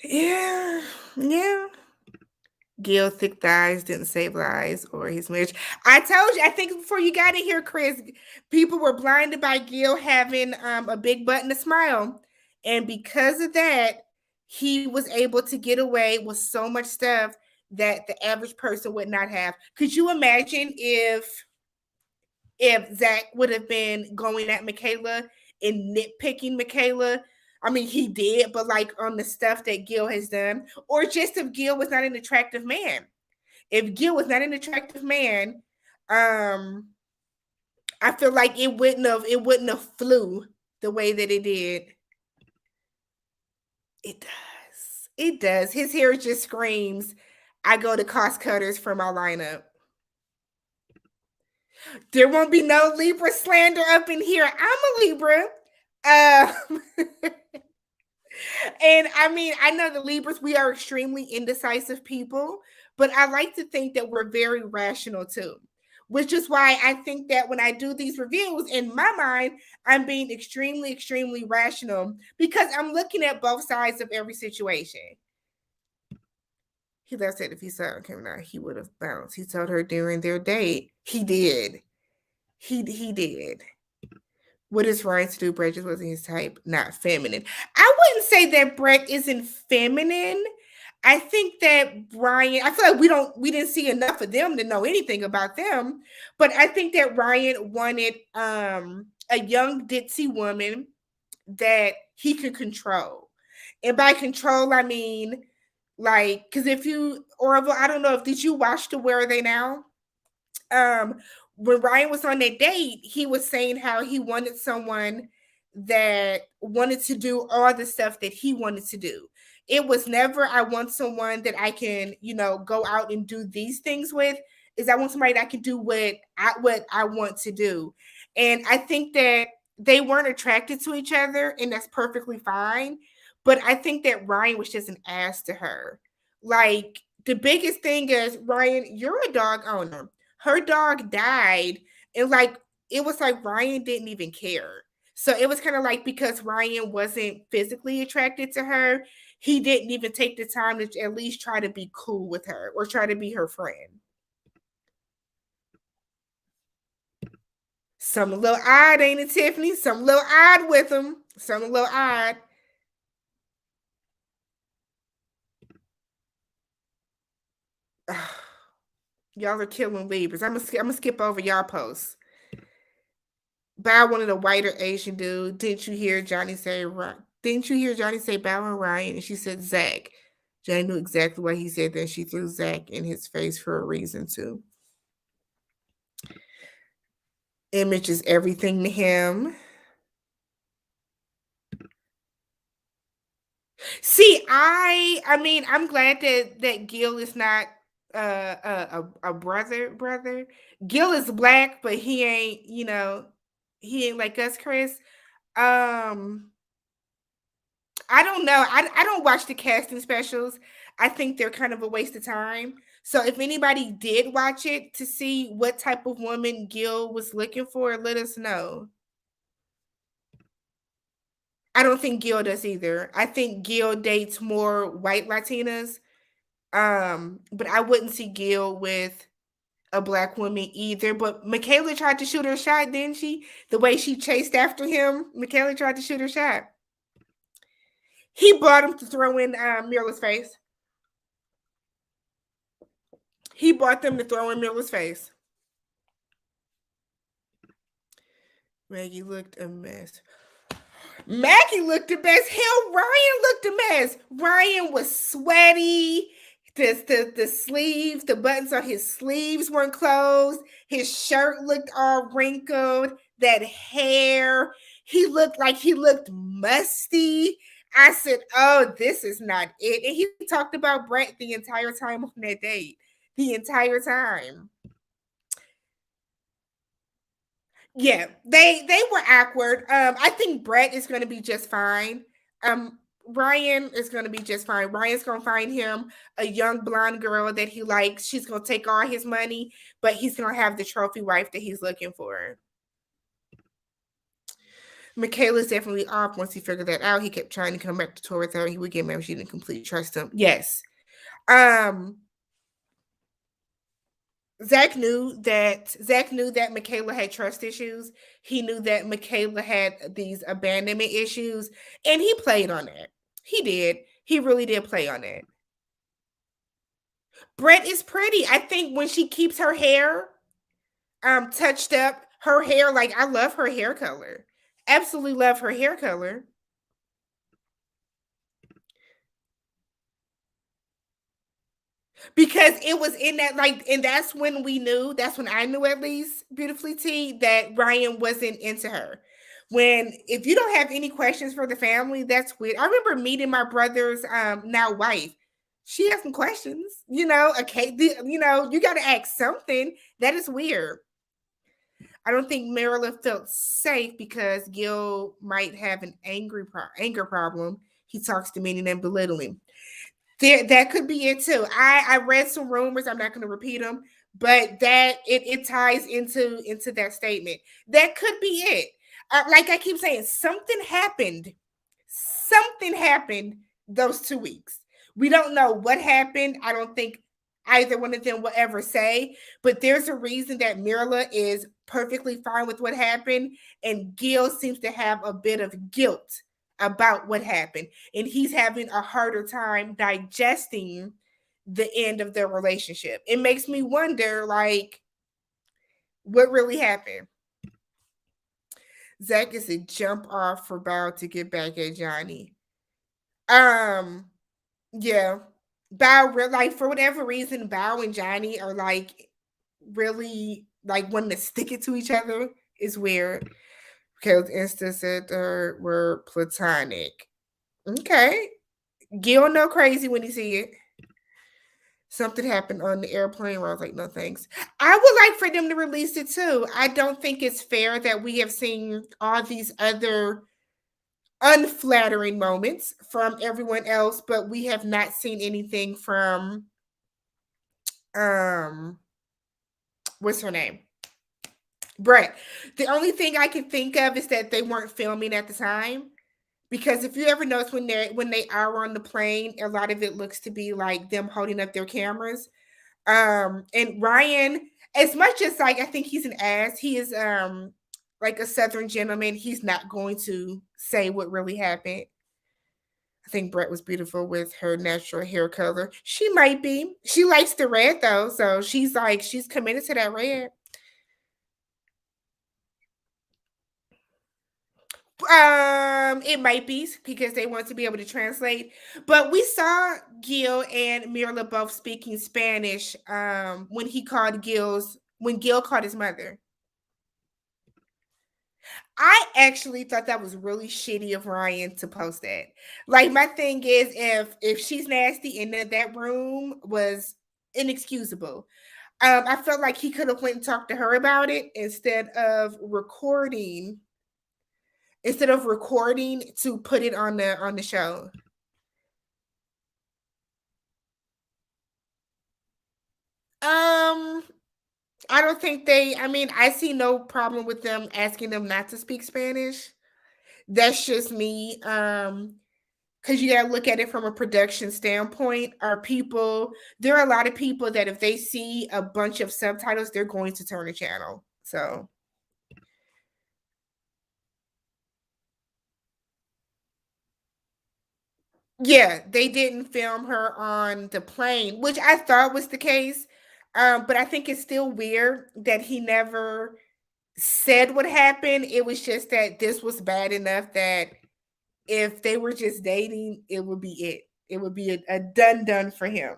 S1: Yeah. Yeah. Gil thick thighs didn't save lives or his marriage. I told you, I think before you got in here, Chris, people were blinded by Gil having a big butt and a smile. And because of that, he was able to get away with so much stuff that the average person would not have. Could you imagine if Zach would have been going at Michaela and nitpicking Michaela? I mean, he did, but on the stuff that Gil has done, or just if Gil was not an attractive man. If Gil was not an attractive man, I feel like it wouldn't have flew the way that it did. It does. It does. His hair just screams, I go to cost cutters for my lineup. There won't be no Libra slander up in here. I'm a Libra. And I mean, I know the Libras, we are extremely indecisive people, but I like to think that we're very rational too, which is why I think that when I do these reviews, in my mind, I'm being extremely, extremely rational because I'm looking at both sides of every situation. He left said if he saw her, he would have bounced. He told her during their date. He did. He did. What is Ryan to do? Brett just wasn't his type, not feminine. I wouldn't say that Brett isn't feminine. I think that Ryan, I feel like we didn't see enough of them to know anything about them. But I think that Ryan wanted a young ditzy woman that he could control. And by control, I mean because if you Orville, I don't know if did you watch the Where Are They Now? When Ryan was on that date, he was saying how he wanted someone that wanted to do all the stuff that he wanted to do. It was never, I want someone that I can, go out and do these things with. Is I want somebody that can do what I want to do. And I think that they weren't attracted to each other, and that's perfectly fine. But I think that Ryan was just an ass to her. The biggest thing is, Ryan, you're a dog owner. Her dog died, and it was like Ryan didn't even care. So it was kind of because Ryan wasn't physically attracted to her, he didn't even take the time to at least try to be cool with her or try to be her friend. Some a little odd, ain't it, Tiffany? Some a little odd with him. Something a little odd. Y'all are killing Libras. I'm gonna skip over y'all posts. Bow one of the whiter Asian dude. Didn't you hear Johnny say? Didn't you hear Johnny say Bow and Ryan? And she said Zach. Johnny knew exactly what he said. Then she threw Zach in his face for a reason too. Image is everything to him. See, I mean, I'm glad that Gil is not a brother. Gil is black, but he ain't, he ain't like us, Chris. Um, I don't know. I don't watch the casting specials. I think they're kind of a waste of time. So if anybody did watch it to see what type of woman Gil was looking for, let us know. I don't think Gil does either. I think Gil dates more white Latinas. But I wouldn't see Gil with a black woman either. But Michaela tried to shoot her shot, didn't she? The way she chased after him, Michaela tried to shoot her shot. He brought him to throw in Mila's face. He brought them to throw in Mila's face. Maggie looked a mess. Maggie looked a mess. Hell, Ryan looked a mess. Ryan was sweaty. The sleeves, the buttons on his sleeves weren't closed. His shirt looked all wrinkled. That hair, he looked like he looked musty. I said, "Oh, this is not it." And he talked about Brett the entire time on that date. The entire time. Yeah, they were awkward. I think Brett is going to be just fine. Ryan is going to be just fine. Ryan's going to find him a young blonde girl that he likes. She's going to take all his money, but he's going to have the trophy wife that he's looking for. Michaela's definitely off. Once he figured that out, he kept trying to come back to tour with her. He would get mad. She didn't completely trust him. Yes. Zach knew that Michaela had trust issues. He knew that Michaela had these abandonment issues, and he played on it. He did. He really did play on it. Brett is pretty. I think when she keeps her hair touched up, her hair, like, I love her hair color. Absolutely love her hair color. Because it was in that, like, and that's when I knew, at least, Beautifully T, that Ryan wasn't into her. When, if you don't have any questions for the family, that's weird. I remember meeting my brother's now wife. She has some questions, okay, you got to ask something. That is weird. I don't think Marilyn felt safe because Gil might have an anger problem. He talks demeaning and belittling. That could be it too. I read some rumors. I'm not going to repeat them, but that it ties into that statement. That could be it. Like I keep saying, something happened. Something happened those 2 weeks. We don't know what happened. I don't think either one of them will ever say, but there's a reason that Mirla is perfectly fine with what happened, and Gil seems to have a bit of guilt about what happened, and he's having a harder time digesting the end of their relationship. It makes me wonder, like, what really happened. Zach is a jump off for Bao to get back at Johnny. Yeah. Bao, like, for whatever reason, Bao and Johnny are like really like wanting to stick it to each other. Is weird. Because Insta said were platonic. Okay. Gil no crazy when he see it. Something happened on the airplane where I was like, no thanks. I would like for them to release it too. I don't think it's fair that we have seen all these other unflattering moments from everyone else, but we have not seen anything from what's her name? Brett. The only thing I can think of is that they weren't filming at the time. Because if you ever notice when they are on the plane, a lot of it looks to be like them holding up their cameras. And Ryan, as much as, like, I think he's an ass, he is like a Southern gentleman, he's not going to say what really happened. I think Brett was beautiful with her natural hair color. She might be. She likes the red though, so she's committed to that red. It might be because they want to be able to translate. But we saw Gil and Mirla both speaking Spanish when Gil called his mother. I actually thought that was really shitty of Ryan to post that. Like my thing is if she's nasty and then that room was inexcusable. I felt like he could have went and talked to her about it instead of recording to put it on the show. I don't think I mean, I see no problem with them asking them not to speak Spanish. That's just me. Because you gotta look at it from a production standpoint. There are a lot of people that if they see a bunch of subtitles, they're going to turn the channel. So yeah, they didn't film her on the plane, which I thought was the case. But I think it's still weird that he never said what happened. It was just that this was bad enough that if they were just dating, it would be it. It would be a done for him.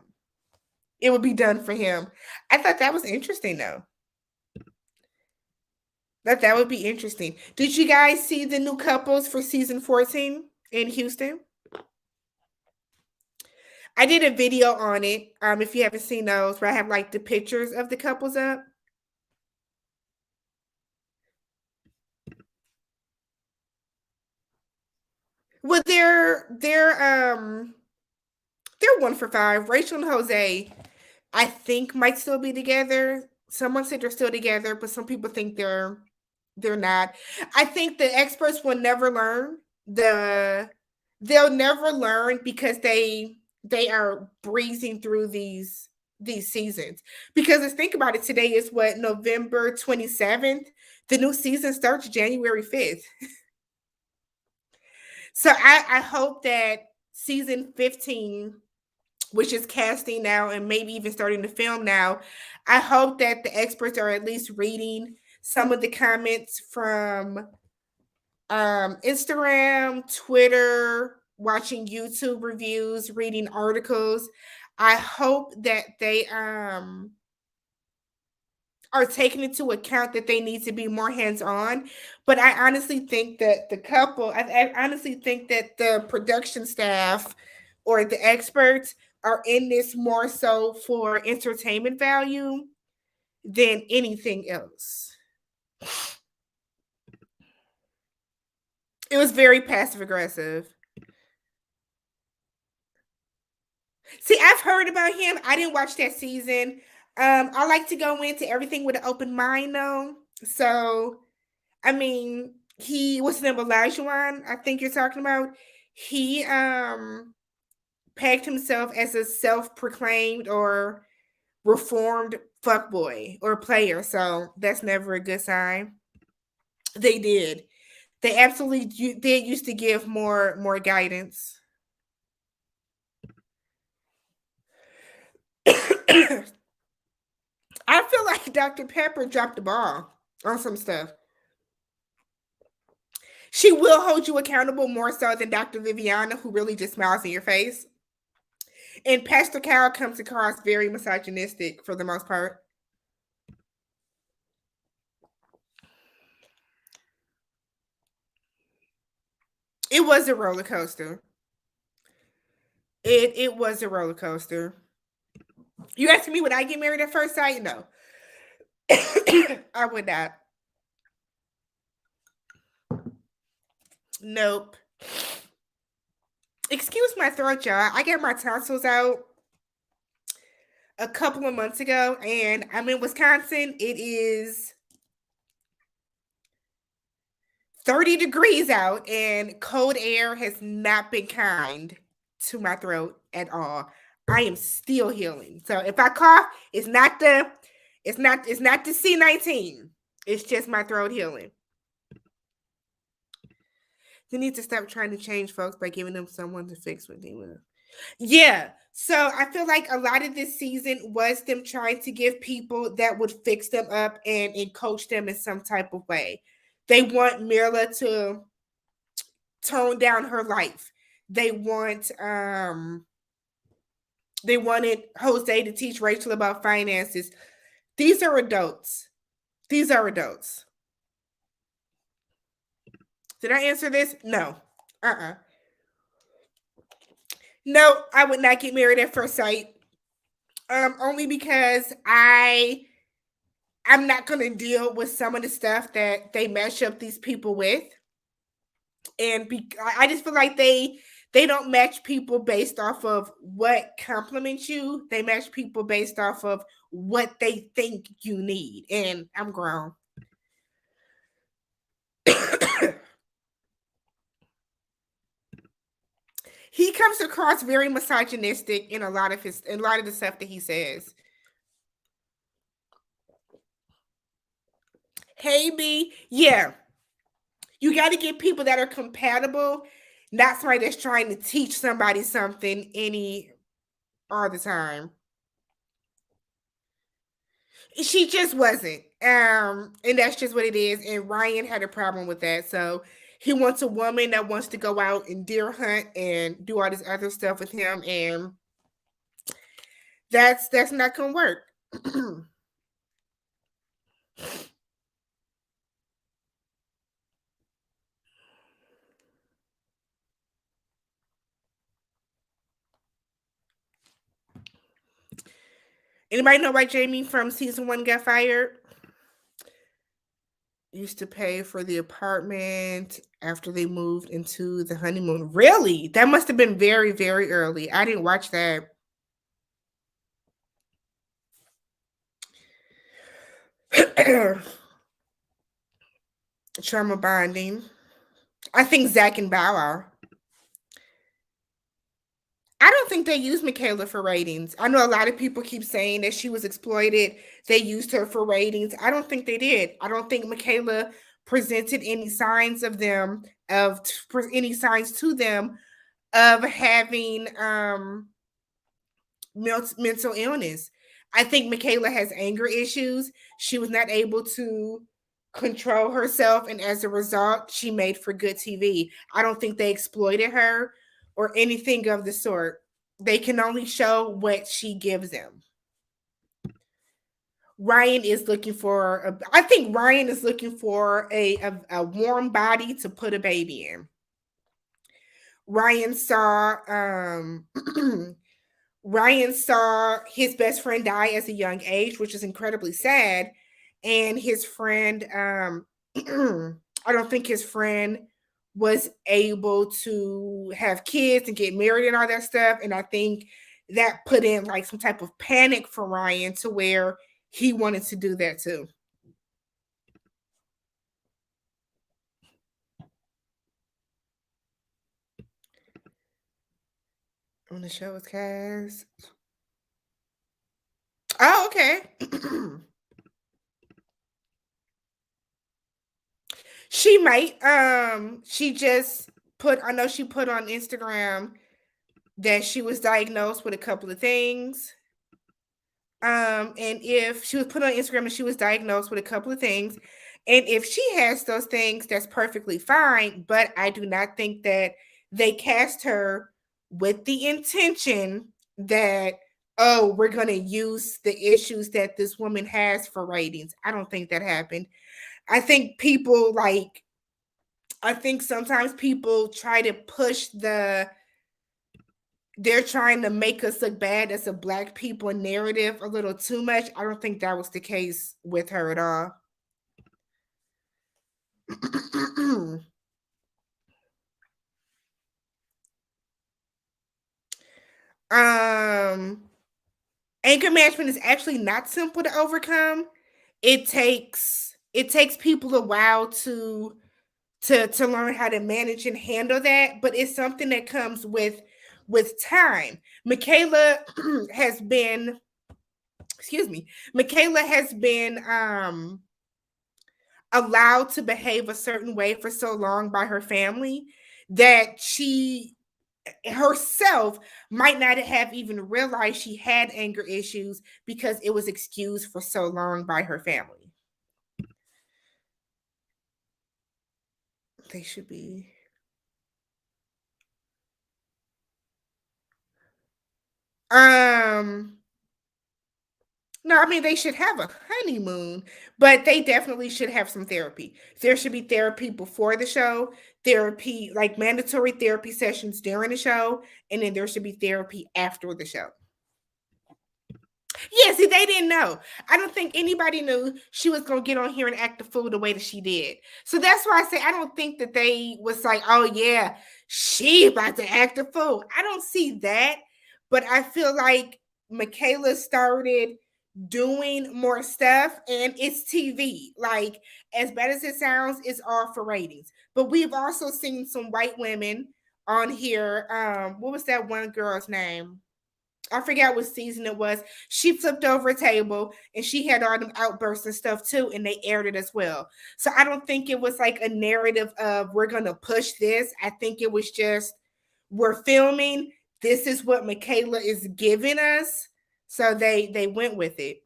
S1: It would be done for him. I thought that was interesting though. That would be interesting. Did you guys see the new couples for season 14 in Houston? I did a video on it. If you haven't seen those, where I have like the pictures of the couples up. Well, they're 1 for 5. Rachel and Jose, I think, might still be together. Someone said they're still together, but some people think they're not. I think the experts will never learn. They'll never learn because they are breezing through these seasons. Because let's think about it, today is what, November 27th. The new season starts January 5th. So I hope that season 15, which is casting now and maybe even starting to film now, I hope that the experts are at least reading some of the comments from Instagram, Twitter, watching YouTube reviews, reading articles. I hope that they are taking into account that they need to be more hands-on. But I honestly think that I honestly think that the production staff or the experts are in this more so for entertainment value than anything else. It was very passive aggressive. See, I've heard about him. I didn't watch that season. I like to go into everything with an open mind, though. So, I mean, he what's the name, Elijah? I think you're talking about. He pegged himself as a self-proclaimed or reformed fuckboy or player. So that's never a good sign. They did. They absolutely did used to give more guidance. I feel like Dr. Pepper dropped the ball on some stuff. She will hold you accountable more so than Dr. Viviana, who really just smiles in your face. And Pastor Cal comes across very misogynistic for the most part. It was a roller coaster. It was a roller coaster. You asking me would I get married at first sight? No. I would not. Nope. Excuse my throat, y'all. I got my tonsils out a couple of months ago, and I'm in Wisconsin. It is 30 degrees out, and cold air has not been kind to my throat at all. I am still healing. So if I cough, it's not the C19. It's just my throat healing. They need to stop trying to change folks by giving them someone to fix what they will. Yeah. So I feel like a lot of this season was them trying to give people that would fix them up and coach them in some type of way. They want Mirla to tone down her life. They wanted Jose to teach Rachel about finances. These are adults. These are adults. Did I answer this? No. No, I would not get married at first sight. Only because I'm not gonna deal with some of the stuff that they mash up these people with. And I just feel like they don't match people based off of what compliments you. They match people based off of what they think you need. And I'm grown. He comes across very misogynistic in a lot of the stuff that he says. Hey B, yeah. You got to get people that are compatible, not somebody that's trying to teach somebody something all the time. She just wasn't. And that's just what it is. And Ryan had a problem with that. So he wants a woman that wants to go out and deer hunt and do all this other stuff with him. And that's not gonna work. Anybody know why Jamie from season 1 got fired? Used to pay for the apartment after they moved into the honeymoon. Really? That must have been very, very early. I didn't watch that. Trauma bonding. I think Zach and Bow. I don't think they used Michaela for ratings. I know a lot of people keep saying that she was exploited. They used her for ratings. I don't think they did. I don't think Michaela presented any signs to them of having mental illness. I think Michaela has anger issues. She was not able to control herself, and as a result, she made for good TV. I don't think they exploited her or anything of the sort. They can only show what she gives them. Ryan is looking for I think Ryan is looking for a warm body to put a baby in. Ryan saw Ryan saw his best friend die as a young age, which is incredibly sad. And his friend, I don't think his friend was able to have kids and get married and all that stuff. And I think that put in like some type of panic for Ryan to where he wanted to do that too. On the show with Cass. Oh, okay. She might. She just I know she put on Instagram that she was diagnosed with a couple of things. And if she was put on Instagram and she was diagnosed with a couple of things, and if she has those things, that's perfectly fine. But I do not think that they cast her with the intention that, oh, we're going to use the issues that this woman has for ratings. I don't think that happened. I think sometimes people try to push they're trying to make us look bad as a Black people narrative a little too much. I don't think that was the case with her at all. Anger management is actually not simple to overcome. It takes people a while to learn how to manage and handle that, but it's something that comes with time. Michaela has been allowed to behave a certain way for so long by her family that she herself might not have even realized she had anger issues because it was excused for so long by her family. They should be. Um, no, I mean they should have a honeymoon, but they definitely should have some therapy. There should be therapy before the show, therapy like mandatory therapy sessions during the show, and then there should be therapy after the show. Yeah, see, they didn't know. I don't think anybody knew she was gonna get on here and act the fool the way that she did. So that's why I say I don't think that they was like, oh yeah, she about to act a fool. I don't see that, but I feel like Michaela started doing more stuff and it's TV. Like, as bad as it sounds, it's all for ratings. But we've also seen some white women on here. What was that one girl's name? I forgot what season it was. She flipped over a table and she had all them outbursts and stuff too, and they aired it as well. So I don't think it was like a narrative of we're gonna push this. I think it was just we're filming. This is what Michaela is giving us. So they went with it.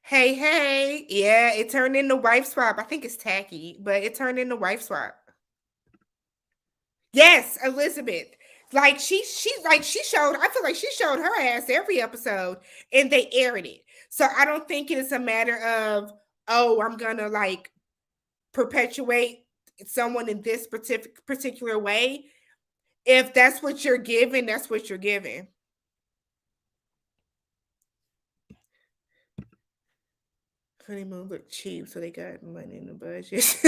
S1: Hey, hey, yeah, it turned into wife swap. I think it's tacky, but it turned into wife swap. Yes, Elizabeth. Like she showed. I feel like she showed her ass every episode, and they aired it. So I don't think it is a matter of oh, I'm gonna like perpetuate someone in this particular way. If that's what you're giving, that's what you're giving. Honeymoon looked cheap, so they got money in the budget.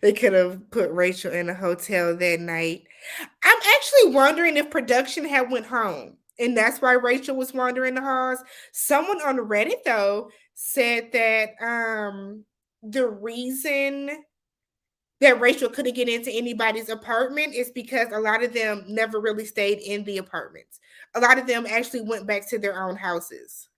S1: They could have put Rachel in a hotel that night. I'm actually wondering if production had went home, and that's why Rachel was wandering the halls. Someone on Reddit though said that the reason that Rachel couldn't get into anybody's apartment is because a lot of them never really stayed in the apartments. A lot of them actually went back to their own houses.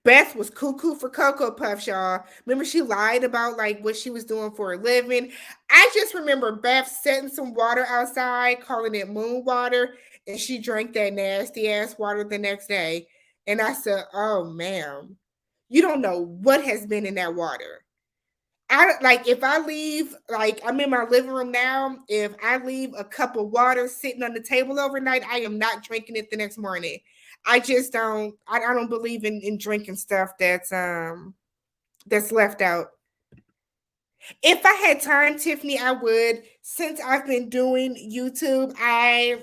S1: Beth was cuckoo for Cocoa Puffs, y'all. Remember, she lied about like what she was doing for a living. I just remember Beth setting some water outside, calling it moon water, and she drank that nasty ass water the next day. And I said, "Oh, ma'am, you don't know what has been in that water." I like if I leave, like I'm in my living room now. If I leave a cup of water sitting on the table overnight, I am not drinking it the next morning. I just don't. I don't believe in drinking stuff that's left out. If I had time, Tiffany, I would. Since I've been doing YouTube, I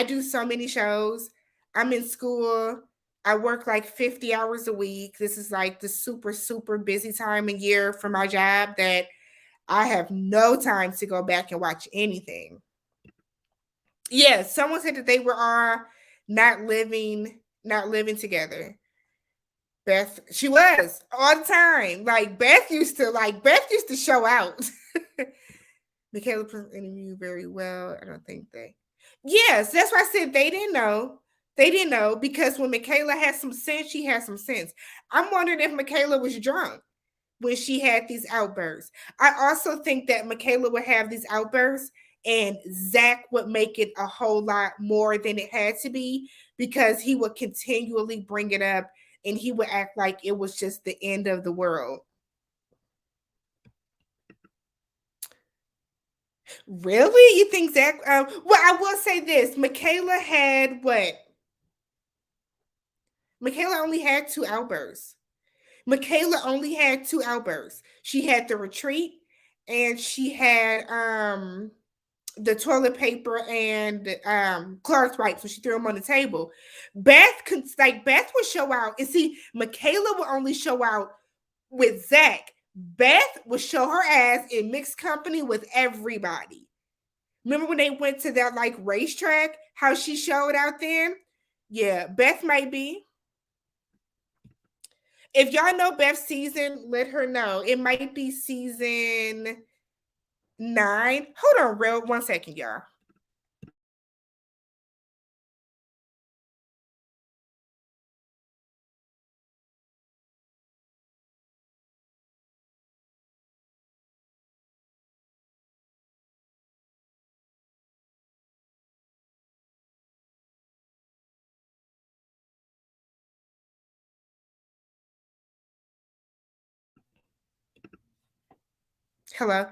S1: do so many shows. I'm in school. I work like 50 hours a week. This is like the super busy time of year for my job that I have no time to go back and watch anything. Yeah, someone said that they were all not living together. Beth, she was all the time. Like Beth used to show out. Michaela interviewed very well. I don't think they. Yes, that's why I said they didn't know. They didn't know because when Michaela had some sense, she had some sense. I'm wondering if Michaela was drunk when she had these outbursts. I also think that Michaela would have these outbursts and Zach would make it a whole lot more than it had to be because he would continually bring it up and he would act like it was just the end of the world. Really? You think Zach? Well, I will say this: Michaela had what? Michaela only had two outbursts. Michaela only had two outbursts. She had the retreat, and she had the toilet paper and Clorox wipes when she threw them on the table. Beth would show out, and see, Michaela would only show out with Zach. Beth would show her ass in mixed company with everybody. Remember when they went to that like racetrack? How she showed out then? Yeah, Beth might be. If y'all know Beth's season, let her know. It might be season 9. Hold on, real 1 second, y'all. Hello.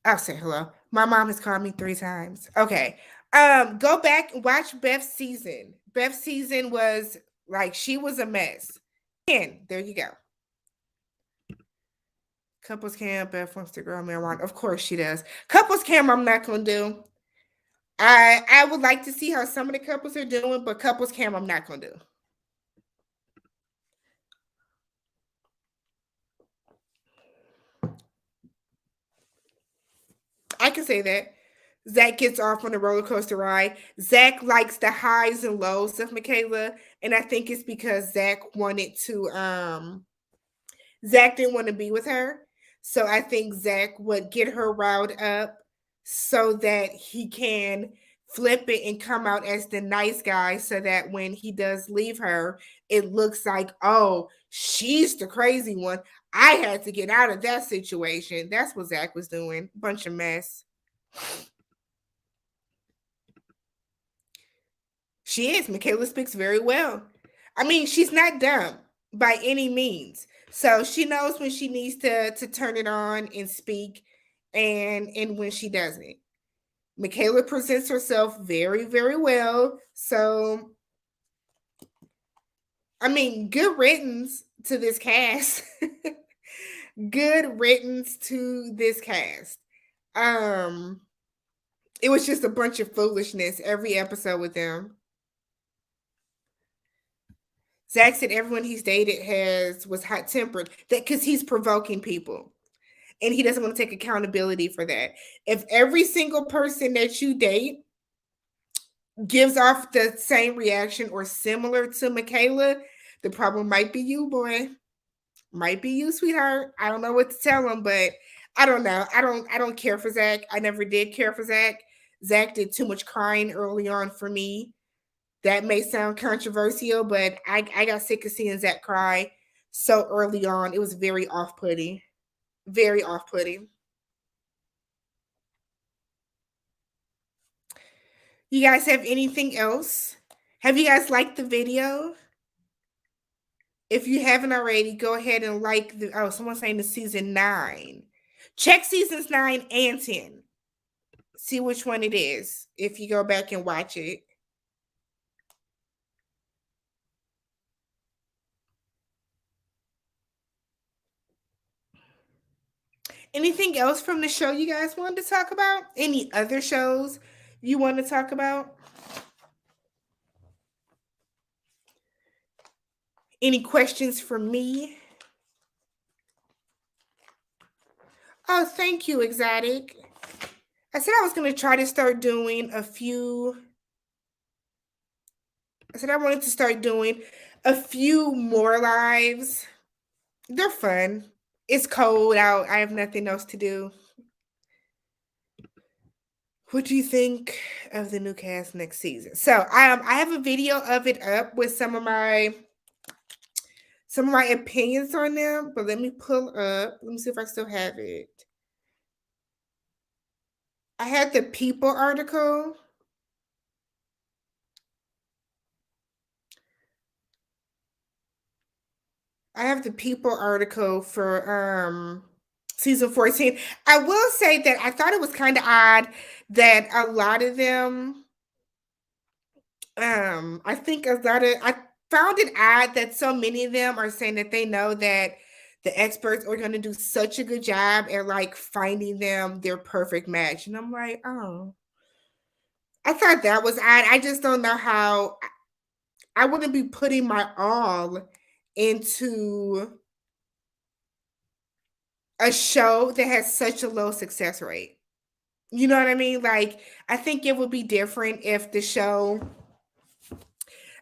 S1: I'll say hello. My mom has called me 3 times. Okay. Go back and watch Beth's season. Beth's season was like she was a mess. There you go. Couples cam, Beth wants to grow marijuana. Of course she does. Couples cam, I'm not gonna do. I would like to see how some of the couples are doing, but couples cam, I'm not gonna do. I can say that. Zach gets off on a roller coaster ride. Zach likes the highs and lows of Michaela, and I think it's because Zach didn't want to be with her. So I think Zach would get her riled up so that he can flip it and come out as the nice guy so that when he does leave her, it looks like, oh, she's the crazy one. I had to get out of that situation. That's what Zach was doing. Bunch of mess. She is. Michaela speaks very well. I mean, she's not dumb by any means. So she knows when she needs to turn it on and speak and when she doesn't. Michaela presents herself very, very well. So I mean, good riddance to this cast. Good riddance to this cast. It was just a bunch of foolishness every episode with them. Zach said everyone he's dated was hot tempered. That because he's provoking people, and he doesn't want to take accountability for that. If every single person that you date gives off the same reaction or similar to Michaela, the problem might be you, boy. Might be you, sweetheart. I don't know what to tell him, but I don't know. I don't care for Zach. I never did care for Zach. Zach did too much crying early on for me. That may sound controversial, but I got sick of seeing Zach cry so early on. It was very off putting. Very off putting. You guys have anything else? Have you guys liked the video? If you haven't already, go ahead and like the. Oh, someone's saying the season 9. Check seasons 9 and 10. See which one it is if you go back and watch it. Anything else from the show you guys wanted to talk about? Any other shows you want to talk about? Any questions for me? Oh, thank you, Exotic. I said I was going to try to start doing a few. I said I wanted to start doing a few more lives. They're fun. It's cold out. I have nothing else to do. What do you think of the new cast next season? So I have a video of it up with some of my opinions on them, but let me pull up. Let me see if I still have it. I had the People article. I have the People article for season 14. I will say that I thought it was kind of odd that a lot of them I think a lot of I found it odd that so many of them are saying that they know that the experts are going to do such a good job at like finding them their perfect match. And I'm like, oh, I thought that was odd. I just don't know how I wouldn't be putting my all into a show that has such a low success rate. You know what I mean? Like, I think it would be different if the show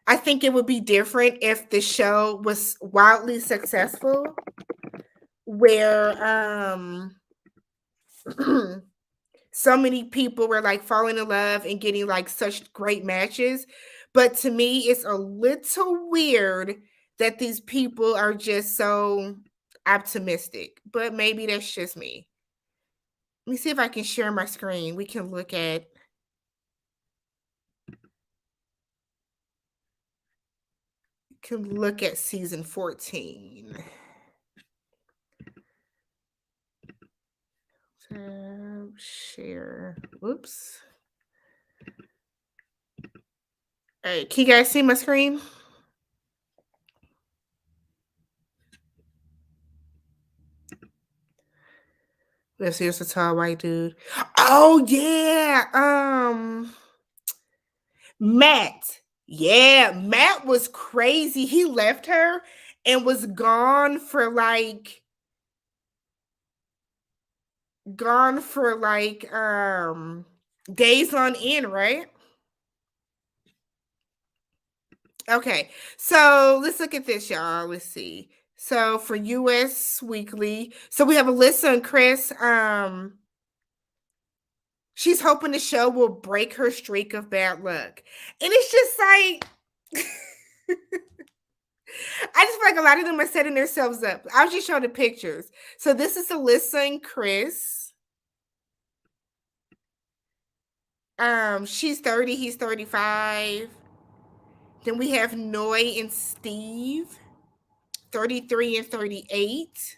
S1: I think it would be different if the show was wildly successful where so many people were like falling in love and getting like such great matches. But to me, it's a little weird that these people are just so optimistic. But maybe that's just me. Let me see if I can share my screen. We can look at season 14. Share. Whoops. Hey, can you guys see my screen? Let's see, it's a tall white dude. Oh yeah. Matt. Yeah, Matt was crazy. He left her and was gone for like days on end, right? Okay. So let's look at this, y'all. Let's see. So for US Weekly, so we have Alyssa and Chris. She's hoping the show will break her streak of bad luck. And it's just like I just feel like a lot of them are setting themselves up. I'll just show the pictures. So this is Alyssa and Chris. She's 30, he's 35. Then we have Noy and Steve, 33 and 38.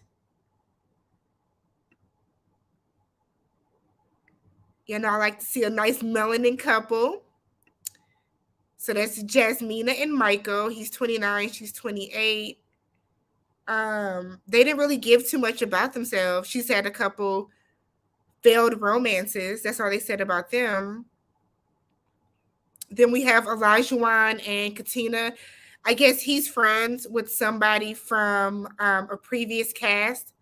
S1: You know, I like to see a nice melanin couple. So that's Jasmina and Michael. He's 29, she's 28. They didn't really give too much about themselves. She's had a couple failed romances. That's all they said about them. Then we have Wan and Katina. I guess he's friends with somebody from a previous cast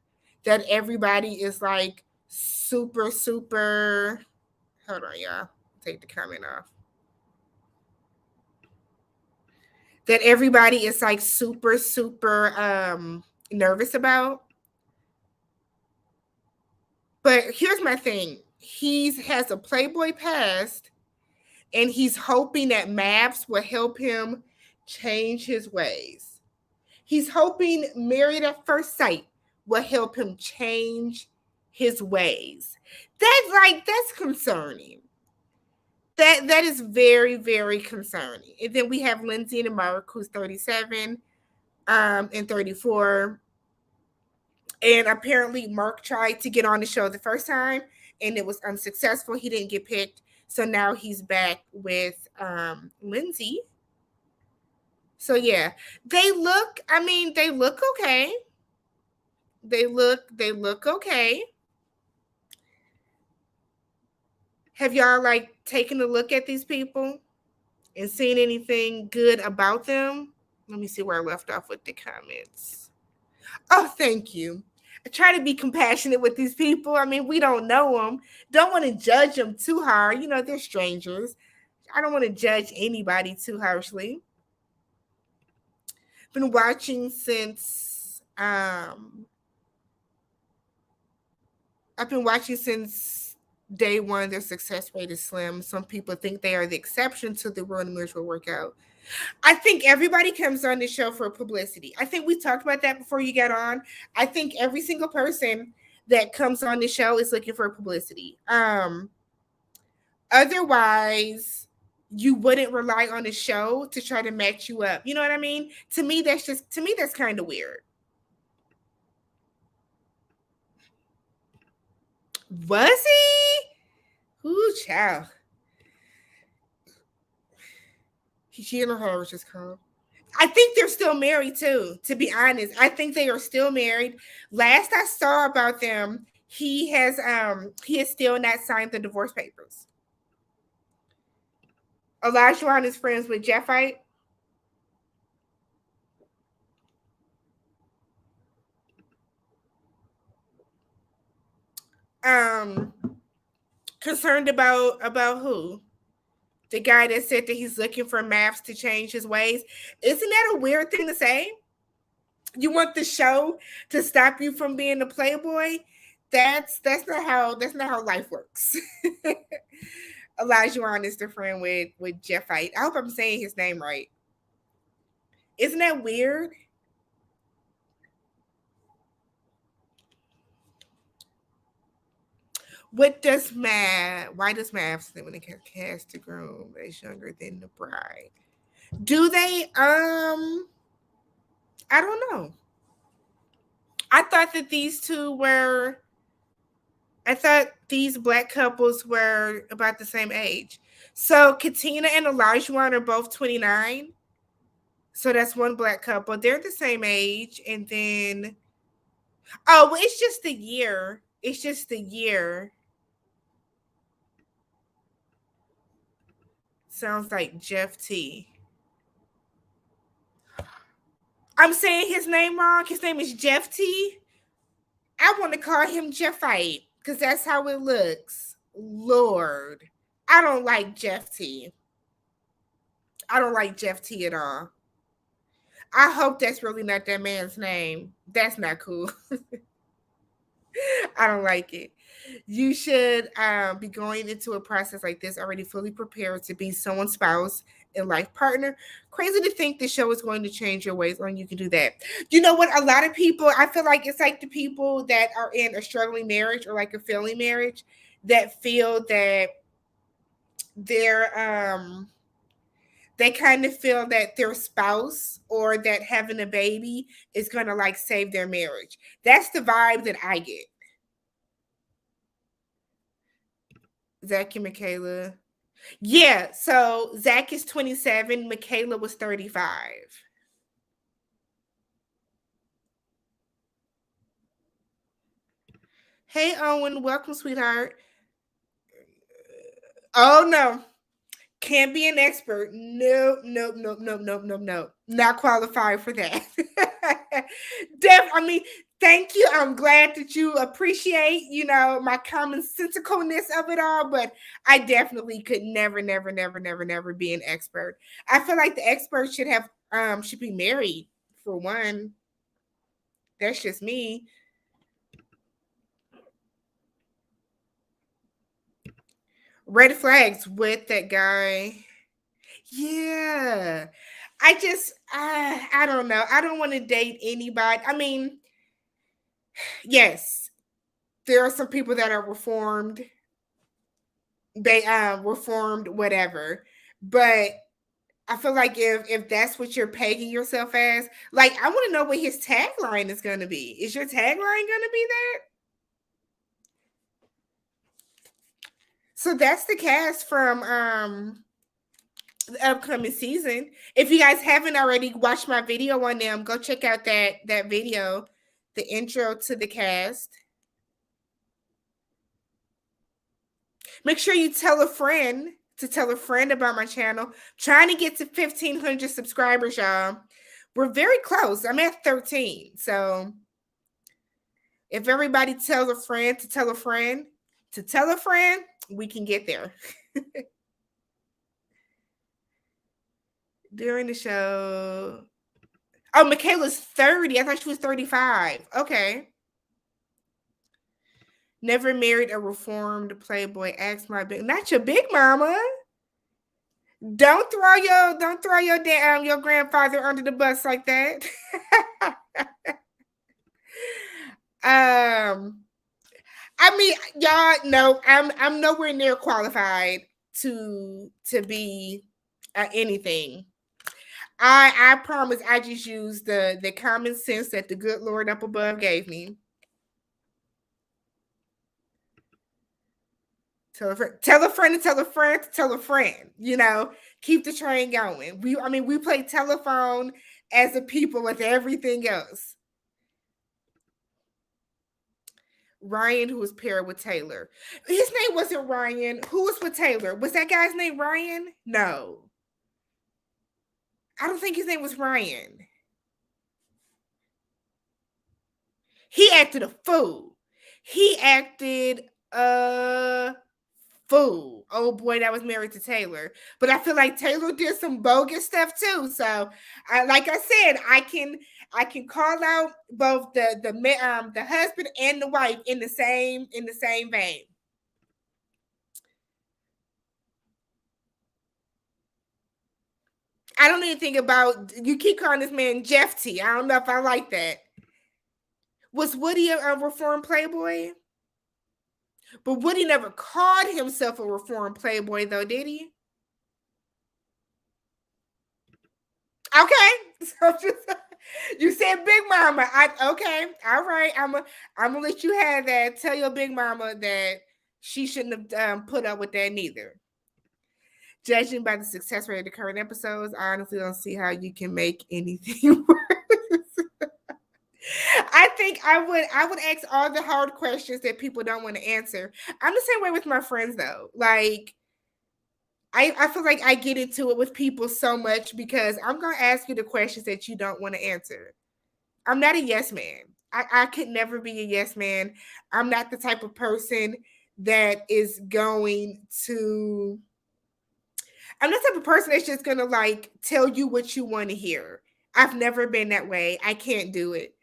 S1: that everybody is like super, super. Hold on, y'all. Take the comment off. That everybody is like super, super nervous about. But here's my thing. He has a Playboy past, and he's hoping that MAFS will help him change his ways. He's hoping Married at First Sight will help him change his ways. That's concerning. That is very, very concerning. And then we have Lindsay and Mark, who's 37 and 34. And apparently Mark tried to get on the show the first time and it was unsuccessful. He didn't get picked. So now he's back with Lindsay. So yeah, they look okay. They look okay. Have y'all like taken a look at these people and seen anything good about them? Let me see where I left off with the comments. Oh, thank you. I try to be compassionate with these people. I mean, we don't know them. Don't want to judge them too hard. You know, they're strangers. I don't want to judge anybody too harshly. Been watching since I've been watching since day one. Their success rate is slim. Some people think they are the exception to the rule and mutual workout. I think everybody comes on the show for publicity. I think we talked about that before you got on. I think every single person that comes on the show is looking for publicity. Otherwise, you wouldn't rely on the show to try to match you up. You know what I mean? To me, that's kind of weird. Was he? Ooh, child. She and her was just called. I think they're still married too, to be honest. I think they are still married. Last I saw about them, he has still not signed the divorce papers. Elijah is friends with Jeffite. Concerned about who? The guy that said that he's looking for MAFS to change his ways. Isn't that a weird thing to say? You want the show to stop you from being a playboy? That's not how life works. Elijah is the friend with Jeffite. I hope I'm saying his name right. Isn't that weird? Why does MAFS when it cast the groom is younger than the bride? Do they? I don't know. I thought that these two were I thought these black couples were about the same age. So Katina and Elijah are both 29. So that's one black couple. They're the same age. And then, oh, well, it's just the year. It's just the year. Sounds like Jeff T. I'm saying his name wrong. His name is Jeff T. I want to call him Jeffite because that's how it looks. Lord, I don't like Jeff T. I don't like Jeff T at all. I hope that's really not that man's name. That's not cool. I don't like it. You should be going into a process like this already fully prepared to be someone's spouse and life partner. Crazy to think the show is going to change your ways on you can do that. You know what? A lot of people, I feel like it's like the people that are in a struggling marriage or like a failing marriage that feel that they're they kind of feel that their spouse or that having a baby is going to like save their marriage. That's the vibe that I get. Zach and Michaela. Yeah, so Zach is 27, Michaela was 35. Hey Owen, welcome, sweetheart. Oh no. Can't be an expert. No, no, no, no, no, no, no. Not qualified for that. I mean, thank you. I'm glad that you appreciate, my commonsensicalness of it all, but I definitely could never, never, never, never, never be an expert. I feel like the expert should be married for one. That's just me. Red flags with that guy. Yeah. I don't know. I don't want to date anybody. I mean, yes, there are some people that are reformed. They reformed whatever. But I feel like if that's what you're pegging yourself as, like I want to know what his tagline is going to be. Is your tagline going to be that? So that's the cast from the upcoming season. If you guys haven't already watched my video on them, go check out that video, the intro to the cast. Make sure you tell a friend to tell a friend about my channel. Trying to get to 1,500 subscribers, y'all. We're very close. I'm at 13. So if everybody tells a friend to tell a friend to tell a friend, we can get there. During the show. Oh, Michaela's 30. I thought she was 35. Okay. Never married a reformed playboy. Ask my big, not your big mama. Don't throw your grandfather under the bus like that. I mean, y'all know I'm nowhere near qualified to be anything. I promise I just use the common sense that the good Lord up above gave me. Tell a friend to tell a friend to tell a friend, keep the train going. We play telephone as a people with everything else. Ryan, who was paired with Taylor. His name wasn't Ryan. Who was with Taylor? Was that guy's name Ryan? No. I don't think his name was Ryan. He acted a fool. He acted a fool. Oh boy, that was married to Taylor. But I feel like Taylor did some bogus stuff too. So, like I said, I can call out both the husband and the wife in the same vein. I don't even think about, you keep calling this man Jeff T. I don't know if I like that. Was Woody a reformed playboy? But Woody never called himself a reformed playboy, though, did he? Okay. So You said Big Mama. Okay, all right. I'm gonna let you have that. Tell your Big Mama that she shouldn't have put up with that neither. Judging by the success rate of the current episodes, I honestly don't see how you can make anything worse. I think I would ask all the hard questions that people don't want to answer. I'm the same way with my friends though. Like I feel like I get into it with people so much because I'm gonna ask you the questions that you don't want to answer. I'm not a yes man. I could never be a yes man. I'm not the type of person that is going to I'm the type of person that's just gonna like tell you what you want to hear. I've never been that way. I can't do it.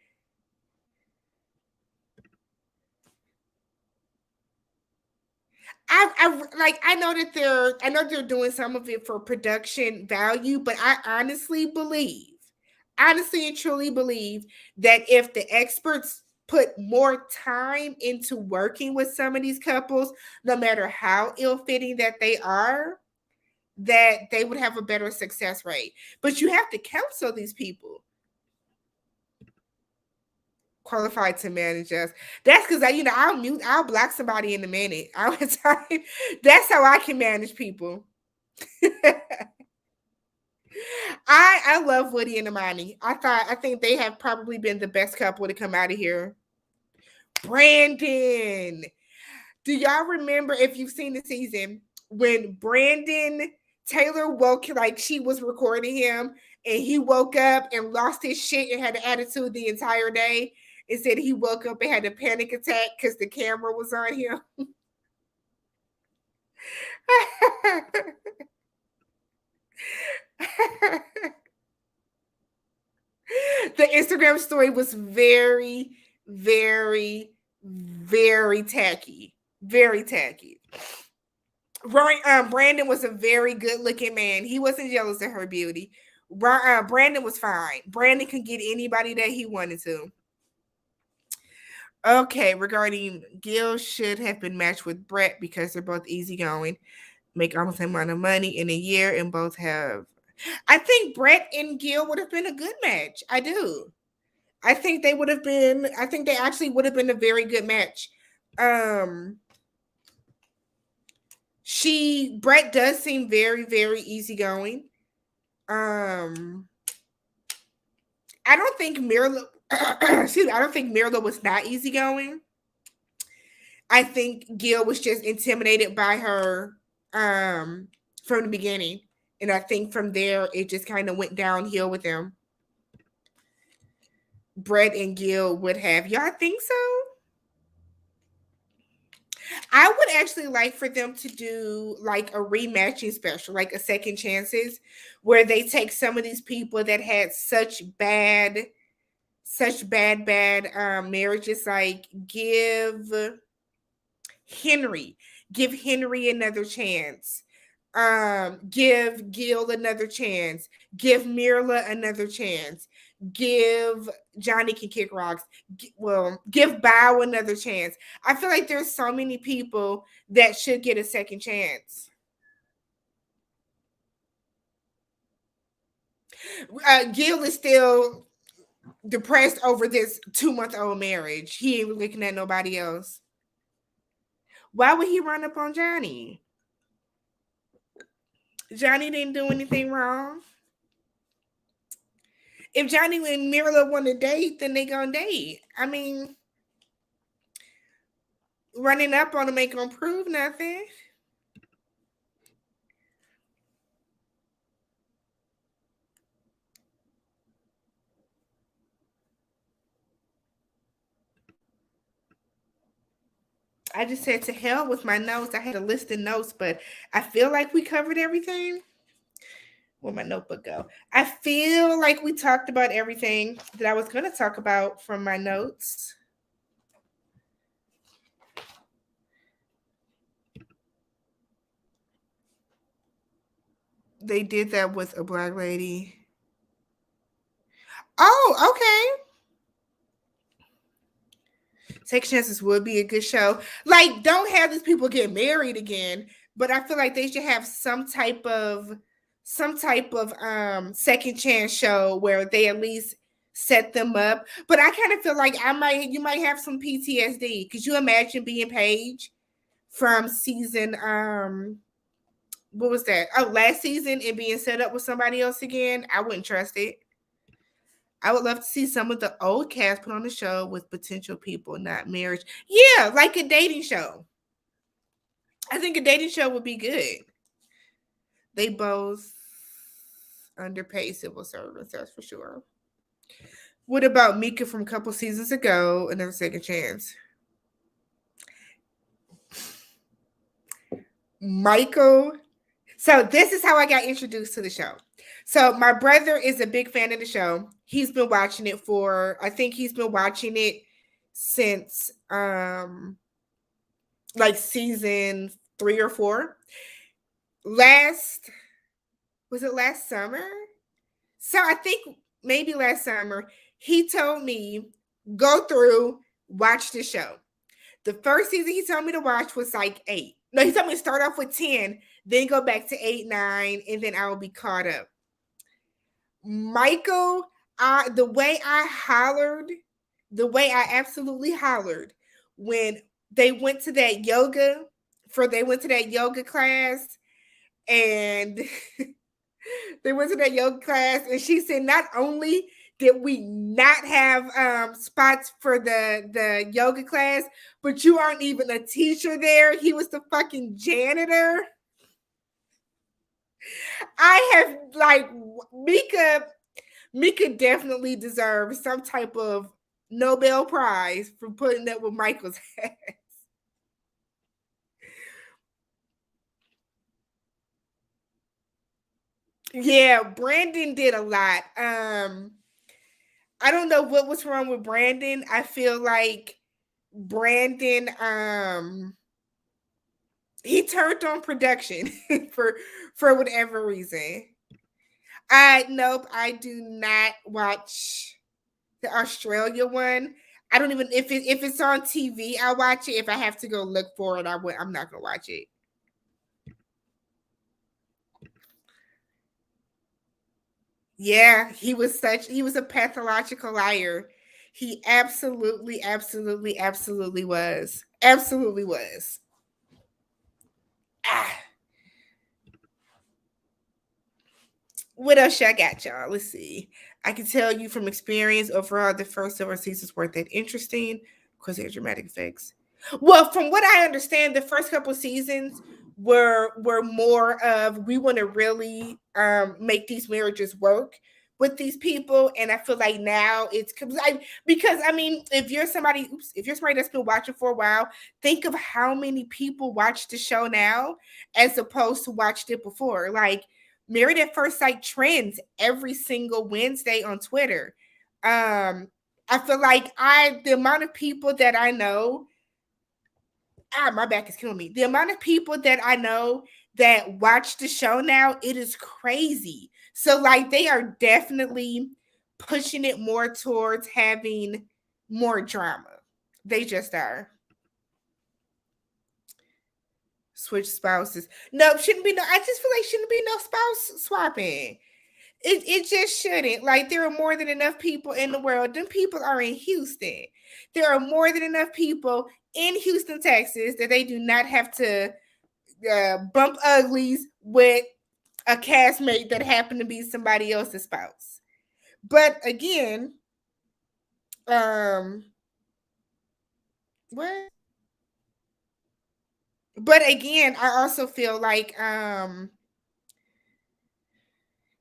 S1: I know they're doing some of it for production value, but I honestly and truly believe that if the experts put more time into working with some of these couples, no matter how ill-fitting that they are, that they would have a better success rate. But you have to counsel these people qualified to manage us. That's because I'll block somebody in a minute. That's how I can manage people. I love Woody and Imani. I think they have probably been the best couple to come out of here. Brandon. Do y'all remember, if you've seen the season, when Brandon Taylor woke, like she was recording him and he woke up and lost his shit and had an attitude the entire day and said he woke up and had a panic attack because the camera was on him? The Instagram story was very, very, very tacky. Very tacky. Brandon was a very good looking man. He wasn't jealous of her beauty. Brandon was fine. Brandon could get anybody that he wanted to. Okay, regarding Gil should have been matched with Brett because they're both easygoing, make almost the same amount of money in a year, and both have. I think Brett and Gil would have been a good match. I do. I think they would have been. I think they actually would have been a very good match. Brett does seem very, very easygoing. I don't think Mirla excuse me, I don't think Mirla was not easygoing. I think Gil was just intimidated by her from the beginning. And I think from there it just kind of went downhill with them. Brett and Gil would have. Y'all think so? I would actually like for them to do like a rematching special, like a second chances, where they take some of these people that had such bad marriages, like Henry, give Henry another chance. Give Gil another chance. Give Mirla another chance. Give Johnny Can Kick Rocks. Give Bow another chance. I feel like there's so many people that should get a second chance. Gil is still depressed over this 2-month-old marriage. He ain't looking at nobody else. Why would he run up on Johnny? Johnny didn't do anything wrong. If Johnny and Mirla want to date, then they gonna date. I mean, running up on them ain't gonna prove nothing. I just said to hell with my notes. I had a list of notes, but I feel like we covered everything. Where'd my notebook go? I feel like we talked about everything that I was going to talk about from my notes. They did that with a black lady. Oh, okay. Second Chances would be a good show. Like, don't have these people get married again, but I feel like they should have some type of second chance show where they at least set them up. But I kind of feel like you might have some PTSD. Could you imagine being Paige from season what was that? Oh, last season and being set up with somebody else again? I wouldn't trust it. I would love to see some of the old cast put on the show with potential people, not marriage. Yeah, like a dating show. I think a dating show would be good. They both underpaid civil servants, that's for sure. What about Mika from a couple seasons ago? Another second chance. Michael. So this is how I got introduced to the show. So my brother is a big fan of the show. He's been watching it I think he's been watching it since like season 3 or 4. Was it last summer? So I think maybe last summer, he told me, go through, watch the show. The first season he told me to watch was like 8. No, he told me to start off with 10, then go back to 8, 9, and then I will be caught up. Michael, the way I absolutely hollered when they went to that yoga class, and they went to that yoga class, and she said, not only did we not have spots for the yoga class, but you aren't even a teacher there. He was the fucking janitor. I have like Mika definitely deserves some type of Nobel Prize for putting up with Michael's ass. Yeah, Brandon did a lot. I don't know what was wrong with Brandon. I feel like Brandon he turned on production for whatever reason. Nope, I do not watch the Australia one. I don't even if it's on TV, I'll watch it. If I have to go look for it, I'm not gonna watch it. Yeah, he was a pathological liar. He absolutely, absolutely, absolutely was. Absolutely was. Ah. What else I got, y'all? Let's see. I can tell you from experience, overall, the first several seasons weren't that interesting because they're dramatic effects. Well, from what I understand, the first couple seasons were more of we want to really make these marriages work with these people, and I feel like now it's because I mean, if you're somebody that's been watching for a while, think of how many people watch the show now as opposed to watched it before. Like Married at First Sight trends every single Wednesday on Twitter. I feel like the amount of people that I know, my back is killing me. The amount of people that I know that watch the show now, it is crazy. So like they are definitely pushing it more towards having more drama. They just are. Switch spouses. No, shouldn't be no. I just feel like shouldn't be no spouse swapping. It just shouldn't. Like there are more than enough people in the world. Them people are in Houston. There are more than enough people in Houston, Texas, that they do not have to bump uglies with a castmate that happened to be somebody else's spouse. But again, what? But again, I also feel like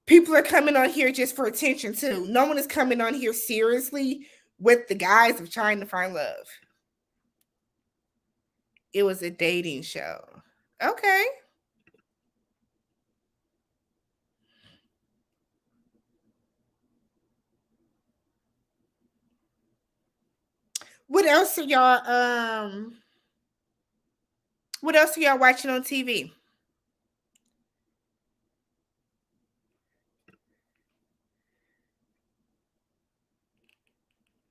S1: people are coming on here just for attention too. No one is coming on here seriously with the guys of trying to find love. It was a dating show. Okay. What else are y'all what else are y'all watching on TV?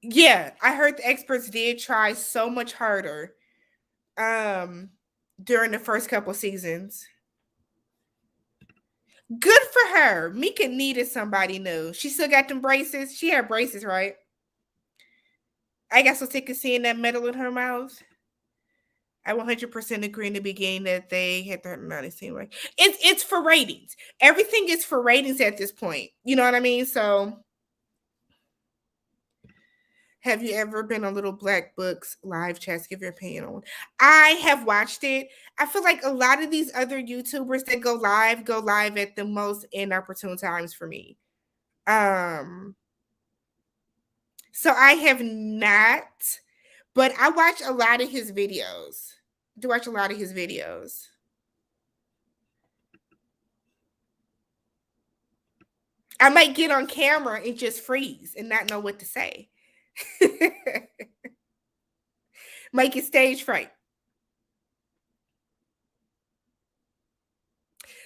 S1: Yeah, I heard the experts did try so much harder um during the first couple seasons. Good for her. Mika needed somebody new. She still got them braces. She had braces, right? I got so sick of seeing that metal in her mouth. I 100% agree in the beginning that they had to not the same way. It's for ratings. Everything is for ratings at this point. You know what I mean? So, have you ever been on Little Black Book's live chats? Give your opinion on. I have watched it. I feel like a lot of these other YouTubers that go live at the most inopportune times for me. So I have not, but I watch a lot of his videos. Do watch a lot of his videos. I might get on camera and just freeze and not know what to say. Might get stage fright.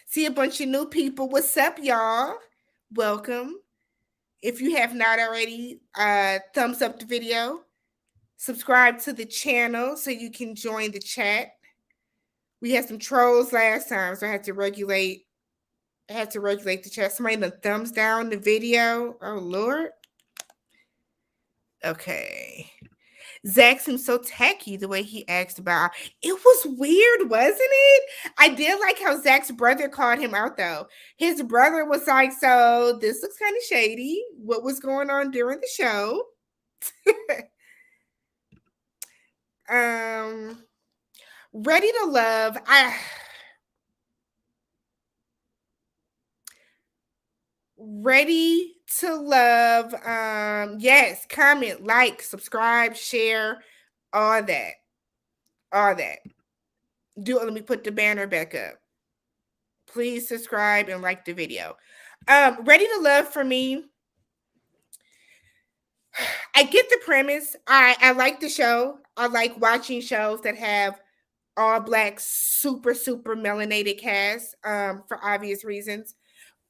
S1: See a bunch of new people. What's up, y'all? Welcome. If you have not already, thumbs up the video. Subscribe to the channel so you can join the chat. We had some trolls last time, so I had to regulate the chat. Somebody in the thumbs down the video. Oh, Lord. Okay. Zach seems so tacky the way he asked about. It was weird, wasn't it? I did like how Zach's brother called him out, though. His brother was like, so this looks kind of shady. What was going on during the show? Ready to Love. Ready to Love. Yes, comment, like, subscribe, share, all that. All that. Let me put the banner back up. Please subscribe and like the video. Ready to Love for me. I get the premise. I like the show. I like watching shows that have all black, super melanated cast, for obvious reasons.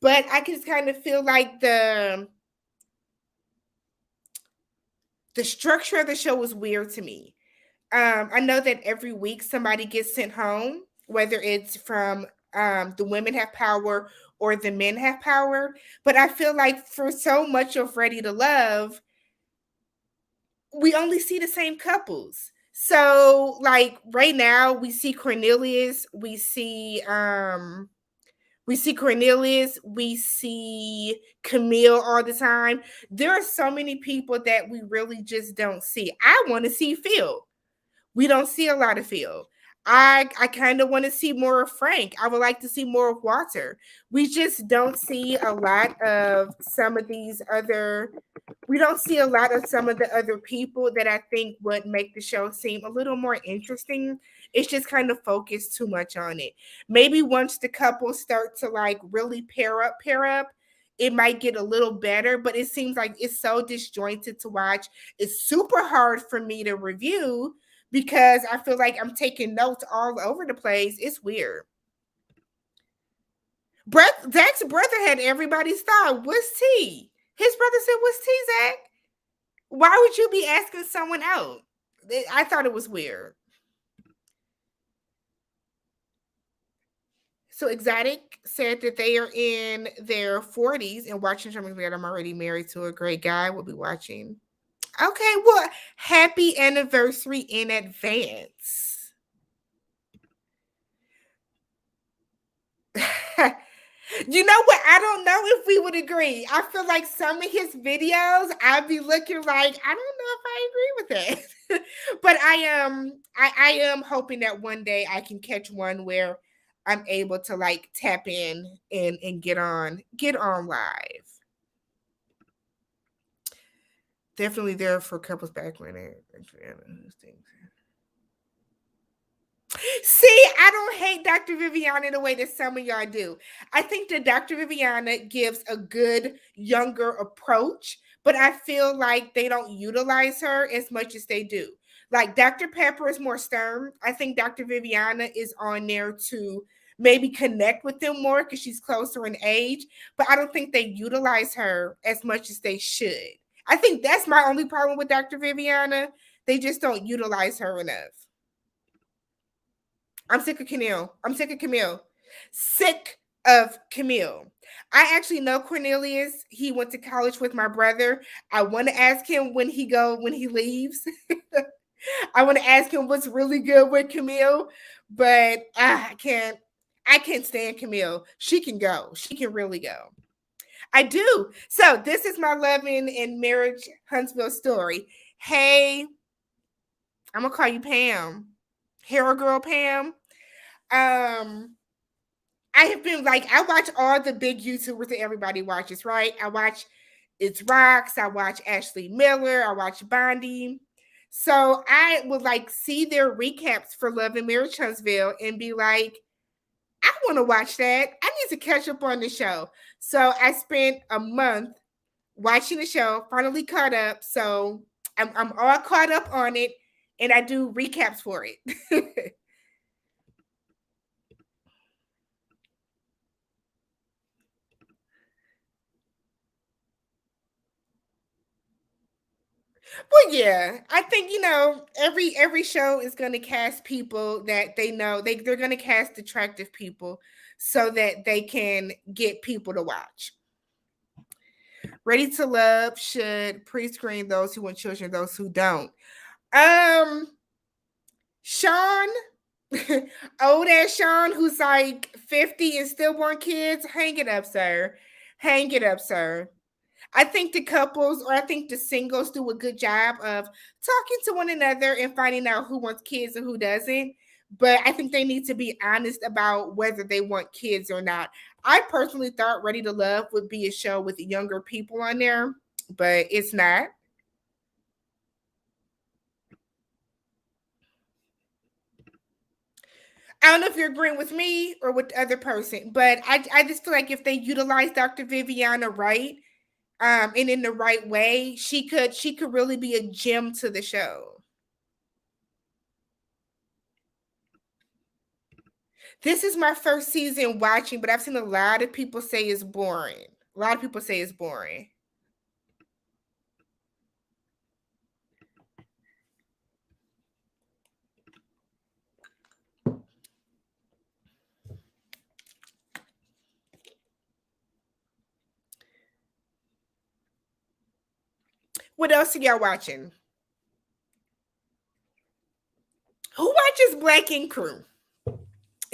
S1: But I just kind of feel like the structure of the show was weird to me. I know that every week somebody gets sent home, whether it's from the women have power or the men have power. But I feel like for so much of Ready to Love, we only see the same couples. So like right now we see Cornelius, we see Cornelius, we see Camille all the time. There are so many people that we really just don't see. I want to see Phil. We don't see a lot of Phil. I kind of want to see more of Frank. I would like to see more of Walter. We just don't see a lot of some of these other. We don't see a lot of some of the other people that I think would make the show seem a little more interesting. It's just kind of focused too much on it. Maybe once the couples start to like really pair up, it might get a little better, but it seems like it's so disjointed to watch. It's super hard for me to review because I feel like I'm taking notes all over the place. It's weird. Zach's brother had everybody's thought. What's T? His brother said, "What's T, Zach? Why would you be asking someone out?" I thought it was weird. So Exotic said that they are in their 40s and watching something that I'm already married to a great guy. We'll be watching. Okay, well, happy anniversary in advance. You know what? I don't know if we would agree. I feel like some of his videos, I'd be looking like, I don't know if I agree with that. But I am hoping that one day I can catch one where I'm able to like tap in and get on live. Definitely there for couples back when it things. See, I don't hate Dr. Viviana the way that some of y'all do. I think that Dr. Viviana gives a good younger approach, but I feel like they don't utilize her as much as they do. Like Dr. Pepper is more stern. I think Dr. Viviana is on there to maybe connect with them more because she's closer in age, but I don't think they utilize her as much as they should. I think that's my only problem with Dr. Viviana. They just don't utilize her enough. I'm sick of Camille. Sick of Camille. I actually know Cornelius. He went to college with my brother. I want to ask him when he leaves. I want to ask him what's really good with Camille, but I can't stand Camille. She can go. She can really go. I do. So this is my loving and marriage Huntsville story. Hey, I'm gonna call you Pam. Hero girl Pam. Um, I have been like, I watch all the big YouTubers that everybody watches, right? I watch It's Rocks, I watch Ashley Miller, I watch Bondi. So I would like see their recaps for Love and Marriage Huntsville and be like, I want to watch that. I need to catch up on the show. So I spent a month watching the show, finally caught up. So I'm all caught up on it, and I do recaps for it. Well, yeah, I think every show is going to cast people that they know they're going to cast attractive people so that they can get people to watch. Ready to Love should pre-screen those who want children, those who don't. Um, Sean, old ass Sean, who's like 50 and still want kids, hang it up, sir. Hang it up, sir. I think the couples or I think the singles do a good job of talking to one another and finding out who wants kids and who doesn't. But I think they need to be honest about whether they want kids or not. I personally thought Ready to Love would be a show with younger people on there, but it's not. I don't know if you're agreeing with me or with the other person, but I just feel like if they utilize Dr. Viviana right, and in the right way, she could really be a gem to the show. This is my first season watching, but I've seen a lot of people say it's boring. A lot of people say it's boring. What else are y'all watching? Who watches Black Ink Crew?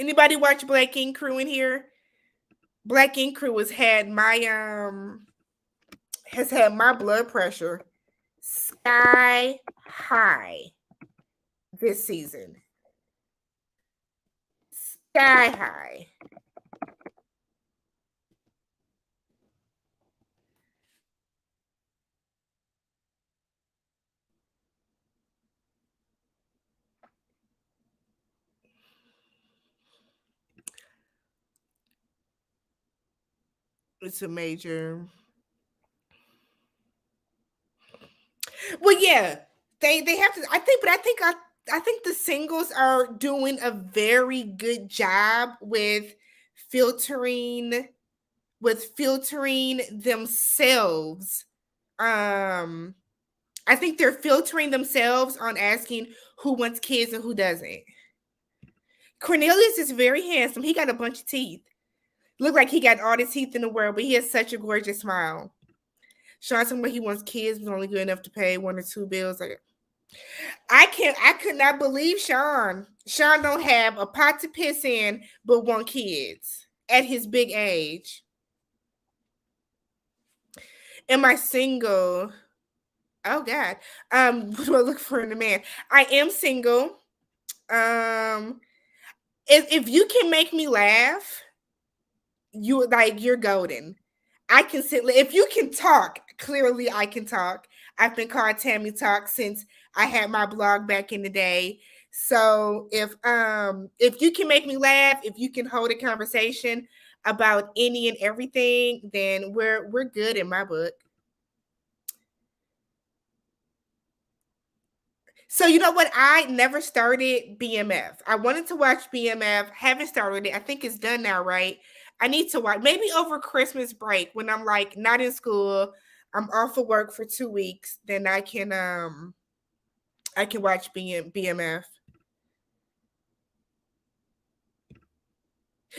S1: Anybody watch Black Ink Crew in here? Black Ink Crew has had my blood pressure sky high this season. Sky high. It's a major. Well, yeah, they have to. I think the singles are doing a very good job filtering filtering themselves. Um, I think they're filtering themselves on asking who wants kids and who doesn't. Cornelius is very handsome. He got a bunch of teeth. Look like he got all the teeth in the world, but he has such a gorgeous smile. Sean talking about he wants kids, but only good enough to pay one or two bills. Like, I could not believe Sean. Sean don't have a pot to piss in, but want kids at his big age. Am I single? Oh God. What do I look for in a man? I am single. Um, if you can make me laugh, you're golden. I can sit if you can talk, clearly I can talk. I've been called TammyTalks since I had my blog back in the day. So if you can make me laugh, if you can hold a conversation about any and everything, then we're good in my book. So you know what? I never started BMF. I wanted to watch BMF, haven't started it. I think it's done now, right? I need to watch maybe over Christmas break when I'm like not in school. I'm off of work for 2 weeks. Then I can watch BMF.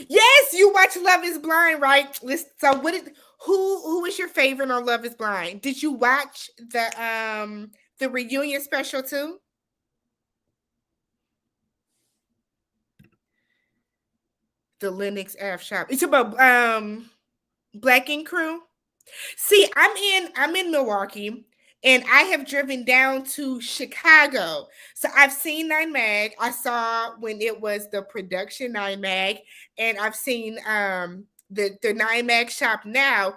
S1: Yes, you watch Love Is Blind, right? So who is your favorite on Love Is Blind? Did you watch the reunion special too? The Linux Ave shop. It's about Black Ink Crew. See, I'm in Milwaukee and I have driven down to Chicago. So I've seen Nine Mag. I saw when it was the production Nine Mag, and I've seen the Nine Mag shop now.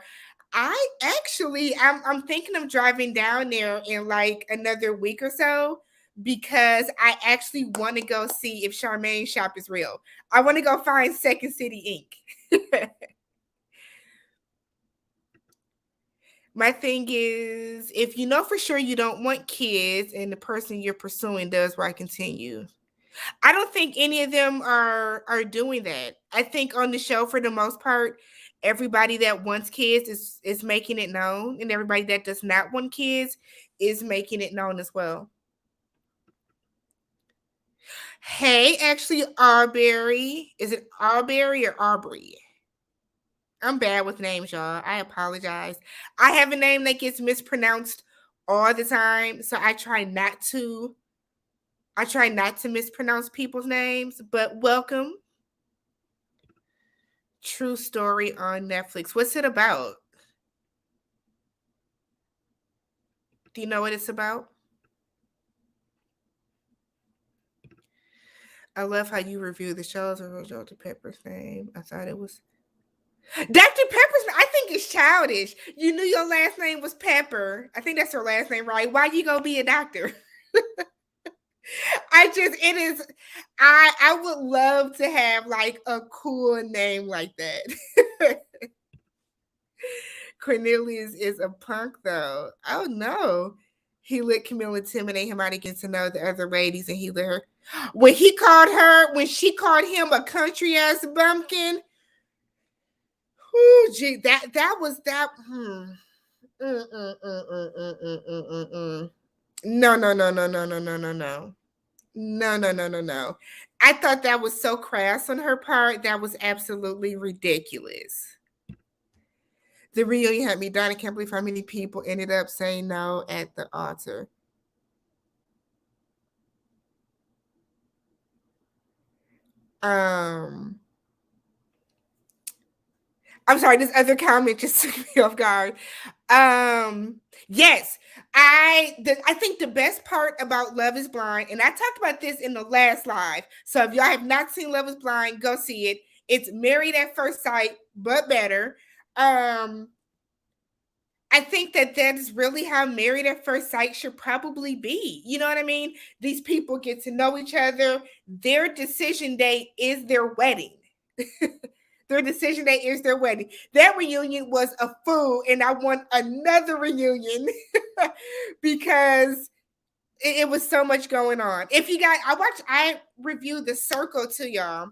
S1: I'm thinking of driving down there in like another week or so because I actually want to go see if Charmaine's shop is real. I want to go find Second City Inc. My thing is, if you know for sure you don't want kids and the person you're pursuing does, why continue? I don't think any of them are doing that. I think on the show, for the most part, everybody that wants kids is making it known, and everybody that does not want kids is making it known as well. Hey, actually, Arbery. Is it Arbery or Arbery? I'm bad with names, y'all. I apologize. I have a name that gets mispronounced all the time, so I try not to mispronounce people's names, but welcome. True Story on Netflix. What's it about? Do you know what it's about? I love how you review the shows with Dr. Pepper's name. I thought it was Dr. Pepper's. I think it's childish. You knew your last name was Pepper. I think that's her last name, right? Why you gonna be a doctor? It is. I would love to have like a cool name like that. Cornelius is a punk though. Oh no. He let Camille intimidate him out to get to know the other ladies, and he let her when she called him a country ass bumpkin. Whoo, gee, that was that. No, no, no, no, no, no, no, no, no. No, no, no, no, no. I thought that was so crass on her part. That was absolutely ridiculous. The reunion had me dying. I can't believe how many people ended up saying no at the altar. Um, I'm sorry, this other comment just took me off guard. Yes, I think the best part about Love Is Blind, and I talked about this in the last live. So if y'all have not seen Love Is Blind, go see it. It's Married at First Sight, but better. I think that is really how Married at First Sight should probably be. You know what I mean? These people get to know each other. Their decision date is their wedding. Their decision date is their wedding. That reunion was a fool, and I want another reunion because it was so much going on. If you guys, I reviewed The Circle to y'all.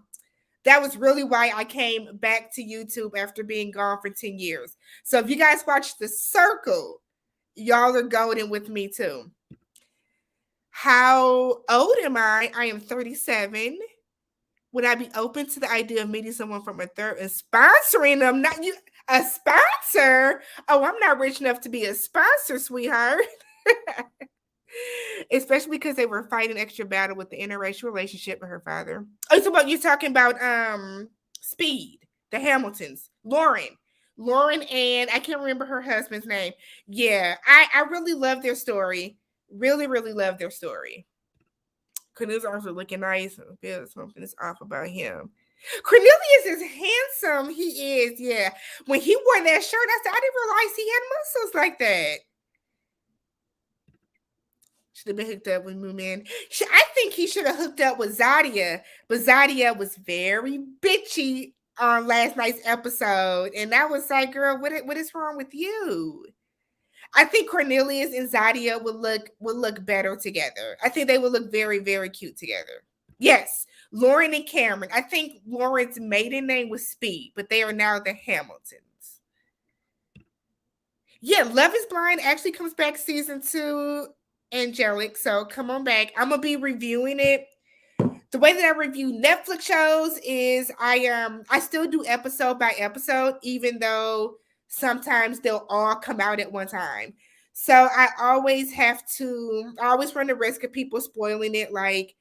S1: That was really why I came back to YouTube after being gone for 10 years. So if you guys watch The Circle, y'all are golden with me too. How old am I? I am 37. Would I be open to the idea of meeting someone from a third and sponsoring them? Not you, a sponsor? Oh, I'm not rich enough to be a sponsor, sweetheart. Especially because they were fighting extra battle with the interracial relationship with her father. Oh, so you're talking about Speed, the Hamiltons, Lauren, and I can't remember her husband's name. Yeah, I really love their story. Really, really love their story. Cornelius also looking nice. I feel something is off about him. Cornelius is handsome. He is, yeah. When he wore that shirt, I said, I didn't realize he had muscles like that. Should have been hooked up with Moomin. I think he should have hooked up with Zadia, but Zadia was very bitchy on last night's episode, and I was like, "Girl, what is wrong with you?" I think Cornelius and Zadia would look better together. I think they would look very, very cute together. Yes, Lauren and Cameron. I think Lauren's maiden name was Speed, but they are now the Hamiltons. Yeah, Love Is Blind actually comes back season 2, angelic. So come on back. I'm gonna be reviewing it The way that I review Netflix shows is I still do episode by episode, even though sometimes they'll all come out at one time. So I always run the risk of people spoiling it. Like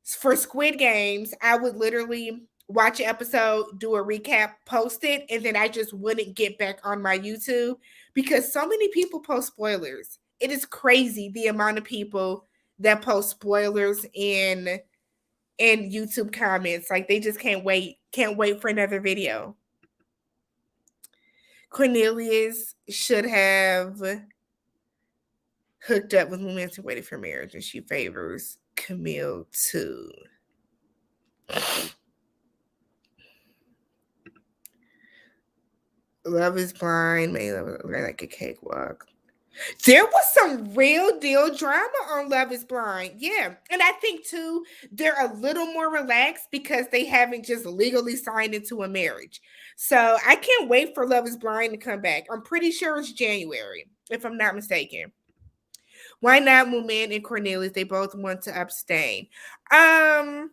S1: for Squid Games, I would literally watch an episode, do a recap, post it, and then I just wouldn't get back on my YouTube because so many people post spoilers. It is crazy the amount of people that post spoilers in YouTube comments. Like they just can't wait for another video. Cornelius should have hooked up with Momentum Waiting for Marriage, and she favors Camille too. Love is Blind made like a cakewalk. There was some real deal drama on Love is Blind. Yeah. And I think too, they're a little more relaxed because they haven't just legally signed into a marriage. So I can't wait for Love is Blind to come back. I'm pretty sure it's January, if I'm not mistaken. Why not Moomin and Cornelius? They both want to abstain. Because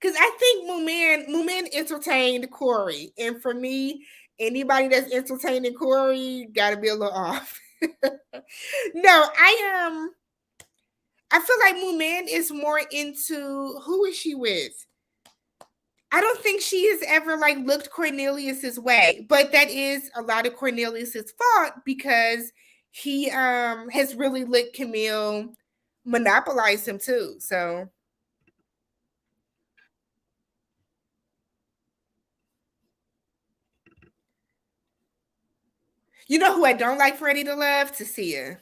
S1: I think Moomin entertained Corey. And for me, anybody that's entertaining Corey gotta be a little off. No, I feel like Moomin is more into who is she with? I don't think she has ever like looked Cornelius's way, but that is a lot of Cornelius's fault because he has really let Camille monopolize him too. So you know who I don't like for Ready to Love? Tasia.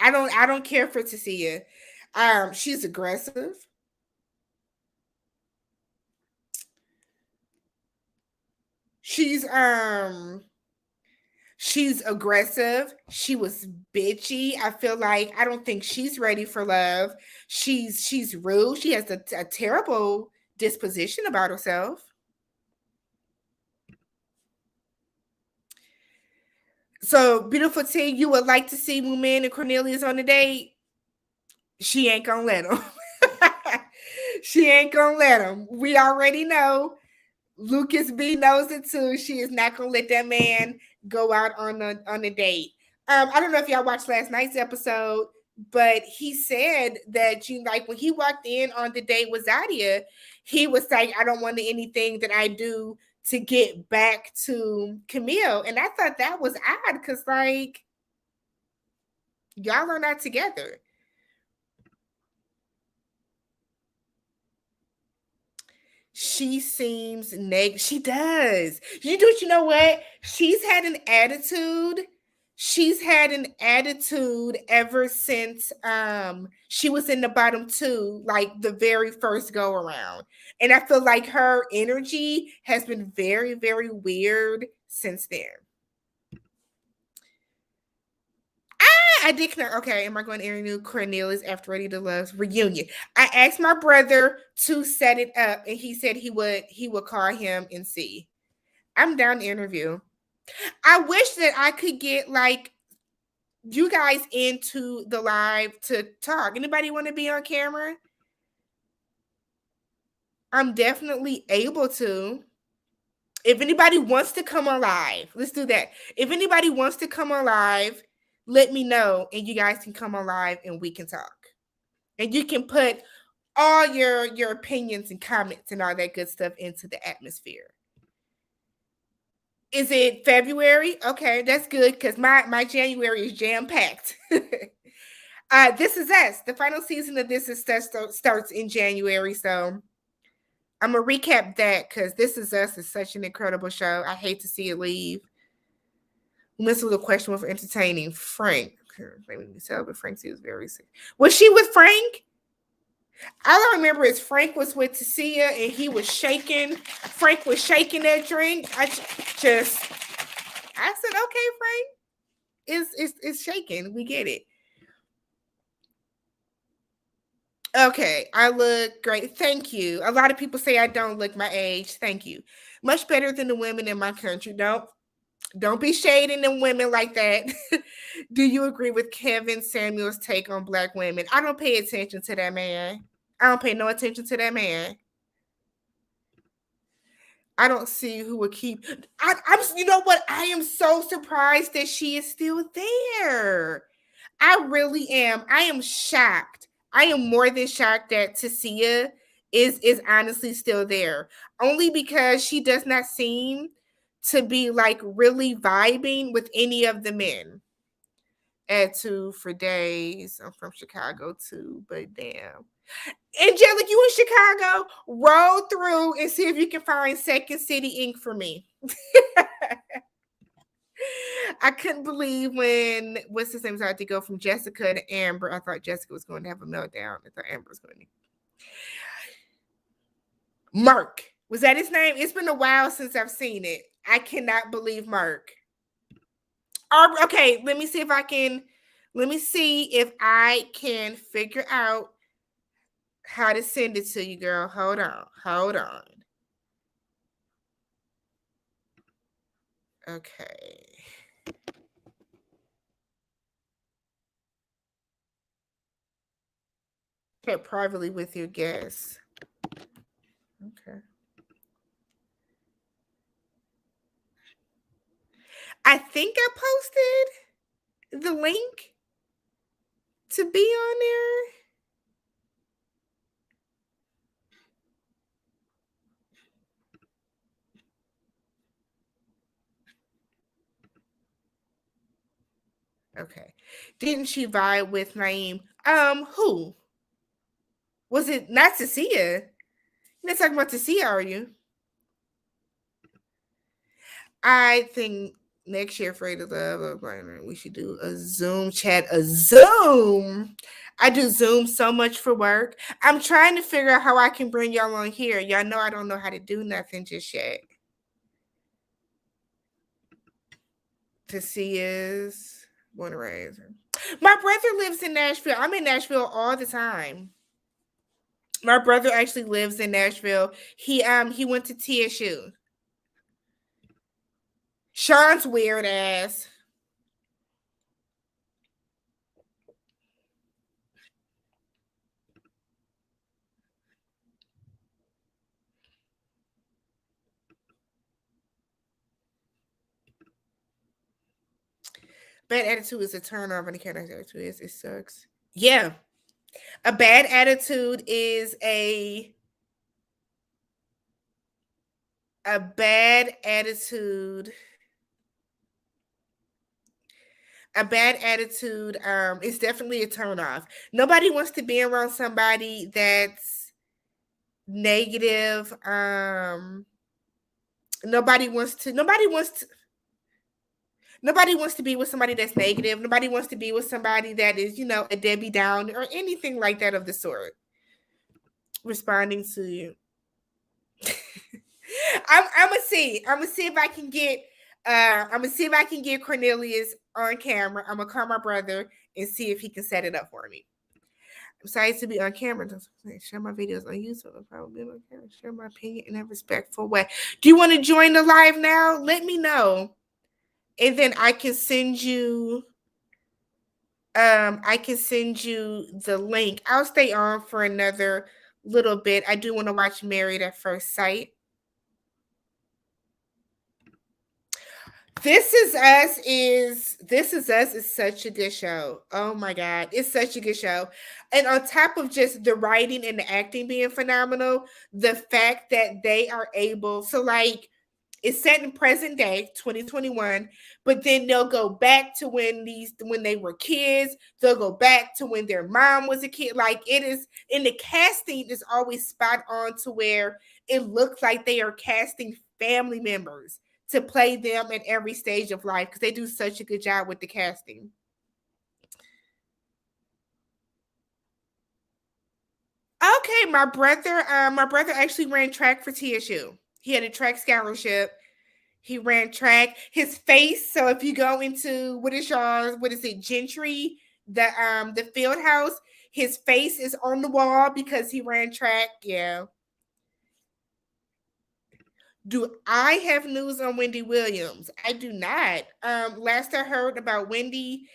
S1: I don't care for Tasia. She's aggressive. She's aggressive. She was bitchy. I feel like I don't think she's ready for love. She's rude. She has a terrible disposition about herself. So, beautiful T, you would like to see Moomin and Cornelius on a date? She ain't gonna let him. She ain't gonna let him. We already know. Lucas B knows it too. She is not gonna let that man go out on a date. I don't know if y'all watched last night's episode, but he said that when he walked in on the date with Zadia, he was like, I don't want anything that I do to get back to Camille. And I thought that was odd because like y'all are not together. She seems she does. You know what? She's had an attitude. She's had an attitude ever since she was in the bottom two, like the very first go around. And I feel like her energy has been very, very weird since then. I did not. Okay, am I going to interview Cornelius after Ready to Love's reunion? I asked my brother to set it up, and he said he would call him and see. I'm down to interview. I wish that I could get like you guys into the live to talk. Anybody want to be on camera? I'm definitely able to. If anybody wants to come on live, let's do that. If anybody wants to come on live, let me know and you guys can come on live and we can talk. And you can put all your opinions and comments and all that good stuff into the atmosphere. Is it February? Okay, that's good because my January is jam-packed. This Is Us. The final season of This Is Us starts in January, so I'm going to recap that because This Is Us is such an incredible show. I hate to see it leave. This was a question for entertaining Frank. But Frank was very sick. Was she with Frank? All I remember is Frank was with Tasia and he was shaking. Frank was shaking that drink. I said, okay, Frank. It's shaking. We get it. Okay, I look great. Thank you. A lot of people say I don't look my age. Thank you. Much better than the women in my country. Don't be shading them women like that. Do you agree with Kevin Samuel's take on Black women? I don't pay attention to that man. I don't pay no attention to that man. I don't see who would keep. I'm. You know what? I am so surprised that she is still there. I really am. I am shocked. I am more than shocked that Tasia is honestly still there. Only because she does not seem to be like really vibing with any of the men. Attitude for days. I'm from Chicago too, but damn. Angelic, you in Chicago? Roll through and see if you can find Second City Ink for me. I couldn't believe when what's his name started to go from Jessica to Amber. I thought Jessica was going to have a meltdown. I thought Amber was going to. Mark. Was that his name? It's been a while since I've seen it. I cannot believe Mark. Okay, let me see if I can. Let me see if I can figure out how to send it to you, girl. Hold on. Hold on. Okay. Check privately with your guests. Okay. I think I posted the link to be on there. Okay. Didn't she vibe with Naeem? Who? Was it not Tasia? You're not talking about Tasia, are you? I think next year, Afraid of Love, we should do a Zoom chat. A Zoom. I do Zoom so much for work. I'm trying to figure out how I can bring y'all on here. Y'all know I don't know how to do nothing just yet. Tasia's born and raised. My brother lives in Nashville. I'm in Nashville all the time. My brother actually lives in Nashville. He went to TSU. Sean's weird ass. Bad attitude is a turn off, and the character's attitude is it sucks. Yeah, a bad attitude is a bad attitude. A bad attitude is definitely a turn off. Nobody wants to be around somebody that's negative. Nobody wants to. Nobody wants to be with somebody that's negative. Nobody wants to be with somebody that is, a Debbie Down or anything like that of the sort. Responding to you. I'm gonna see. I'm gonna see if I can get. I'm gonna see if I can get Cornelius on camera. I'm gonna call my brother and see if he can set it up for me. I'm excited to be on camera. Share my videos on YouTube. I'll probably be on camera. Share my opinion in a respectful way. Do you want to join the live now? Let me know, and then I can send you. I can send you the link. I'll stay on for another little bit. I do want to watch Married at First Sight. This Is Us is such a good show. Oh my god, it's such a good show. And on top of just the writing and the acting being phenomenal, the fact that they are able, so like it's set in present day 2021, but then they'll go back to when they were kids. They'll go back to when their mom was a kid. Like it is, and the casting is always spot on to where it looks like they are casting family members to play them at every stage of life because they do such a good job with the casting. Okay, my brother actually ran track for TSU. He had a track scholarship. He ran track. His face. So if you go into what is it, Gentry, the field house, his face is on the wall because he ran track. Yeah. Do I have news on Wendy Williams? I do not. Last I heard about Wendy,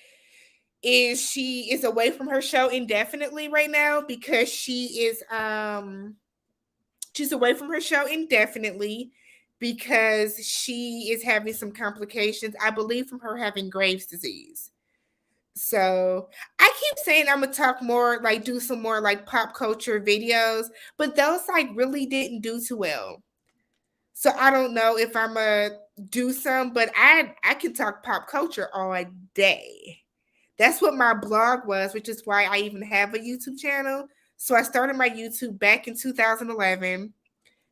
S1: is she is away from her show indefinitely right now because she's away from her show indefinitely because she is having some complications, I believe, from her having Graves' disease. So I keep saying I'm gonna talk more, like do some more like pop culture videos, but those like really didn't do too well. So I don't know if I'm gonna do some, but I can talk pop culture all day. That's what my blog was, which is why I even have a YouTube channel. So I started my YouTube back in 2011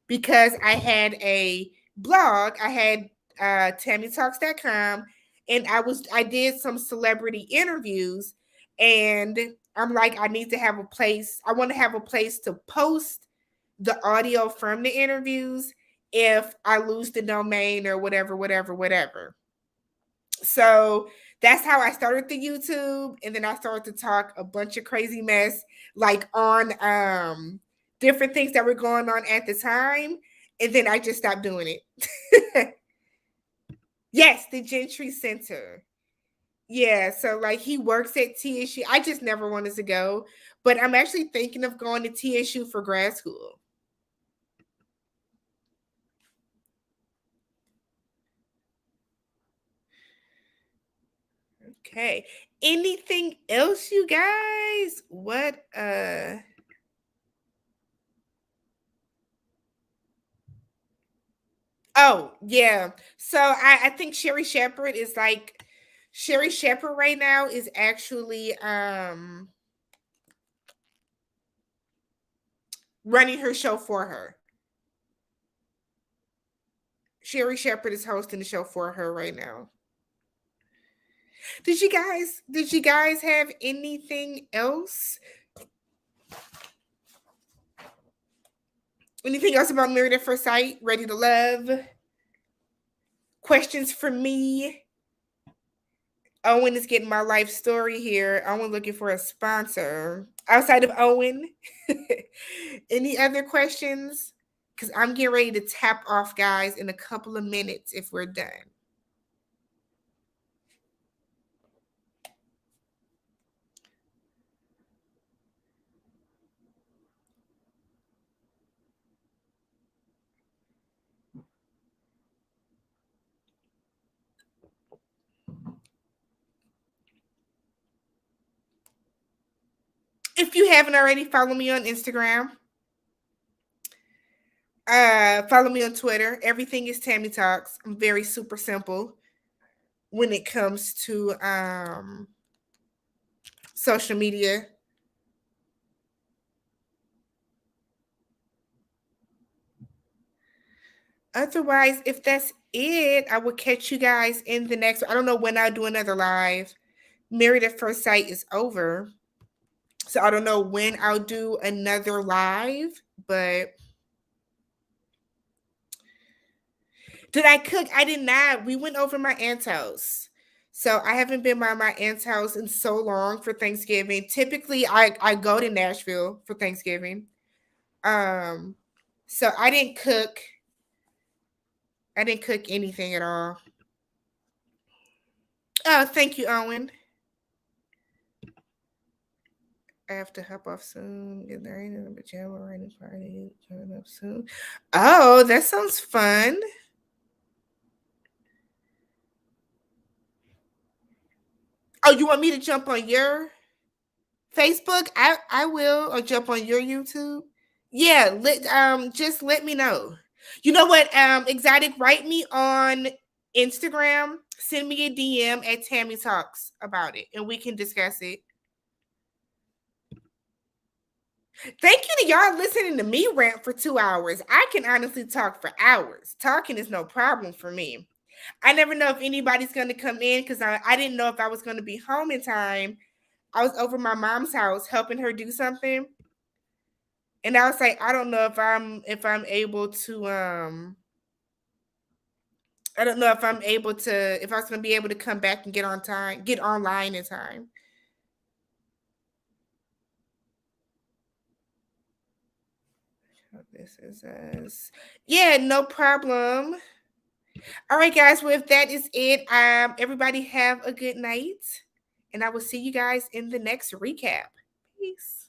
S1: because I had a blog. I had TammyTalks.com, and I did some celebrity interviews, and I'm like, I need to have a place. I want to have a place to post the audio from the interviews if I lose the domain or whatever, whatever, whatever. So that's how I started the YouTube, and then I started to talk a bunch of crazy mess, like on different things that were going on at the time, and then I just stopped doing it. Yes, the Gentry Center. Yeah, so like he works at TSU. I just never wanted to go, but I'm actually thinking of going to TSU for grad school. Okay. Anything else, you guys? What Oh, yeah. So I think Sherry Shepherd right now is actually running her show for her. Sherry Shepherd is hosting the show for her right now. Did you guys have anything else? Anything else about Married at First Sight? Ready to Love? Questions for me? Owen is getting my life story here. Owen looking for a sponsor. Outside of Owen, any other questions? Because I'm getting ready to tap off, guys, in a couple of minutes if we're done. If you haven't already, follow me on Instagram. Follow me on Twitter. Everything is Tammy Talks. I'm very super simple when it comes to social media. Otherwise, if that's it, I will catch you guys in the next. I don't know when I'll do another live. Married at First Sight is over. So I don't know when I'll do another live, but did I cook? I did not. We went over my aunt's house. So I haven't been by my aunt's house in so long for Thanksgiving. Typically I go to Nashville for Thanksgiving. Um so I didn't cook. I didn't cook anything at all. Oh, thank you, Owen. I have to hop off soon. Get there in a pajama raining party. Coming up soon. Oh, that sounds fun. Oh, you want me to jump on your Facebook? I will, or jump on your YouTube. Yeah, just let me know. You know what? Exotic, write me on Instagram. Send me a DM at Tammy Talks about it, and we can discuss it. Thank you to y'all listening to me rant for 2 hours. I can honestly talk for hours. Talking is no problem for me. I never know if anybody's going to come in because I didn't know if I was going to be home in time. I was over my mom's house helping her do something. And I was like, I don't know if I'm able to I don't know if I was gonna be able to come back and get online in time. This is us. Yeah, no problem. All right, guys. Well, if that is it, everybody have a good night, And I will see you guys in the next recap. Peace.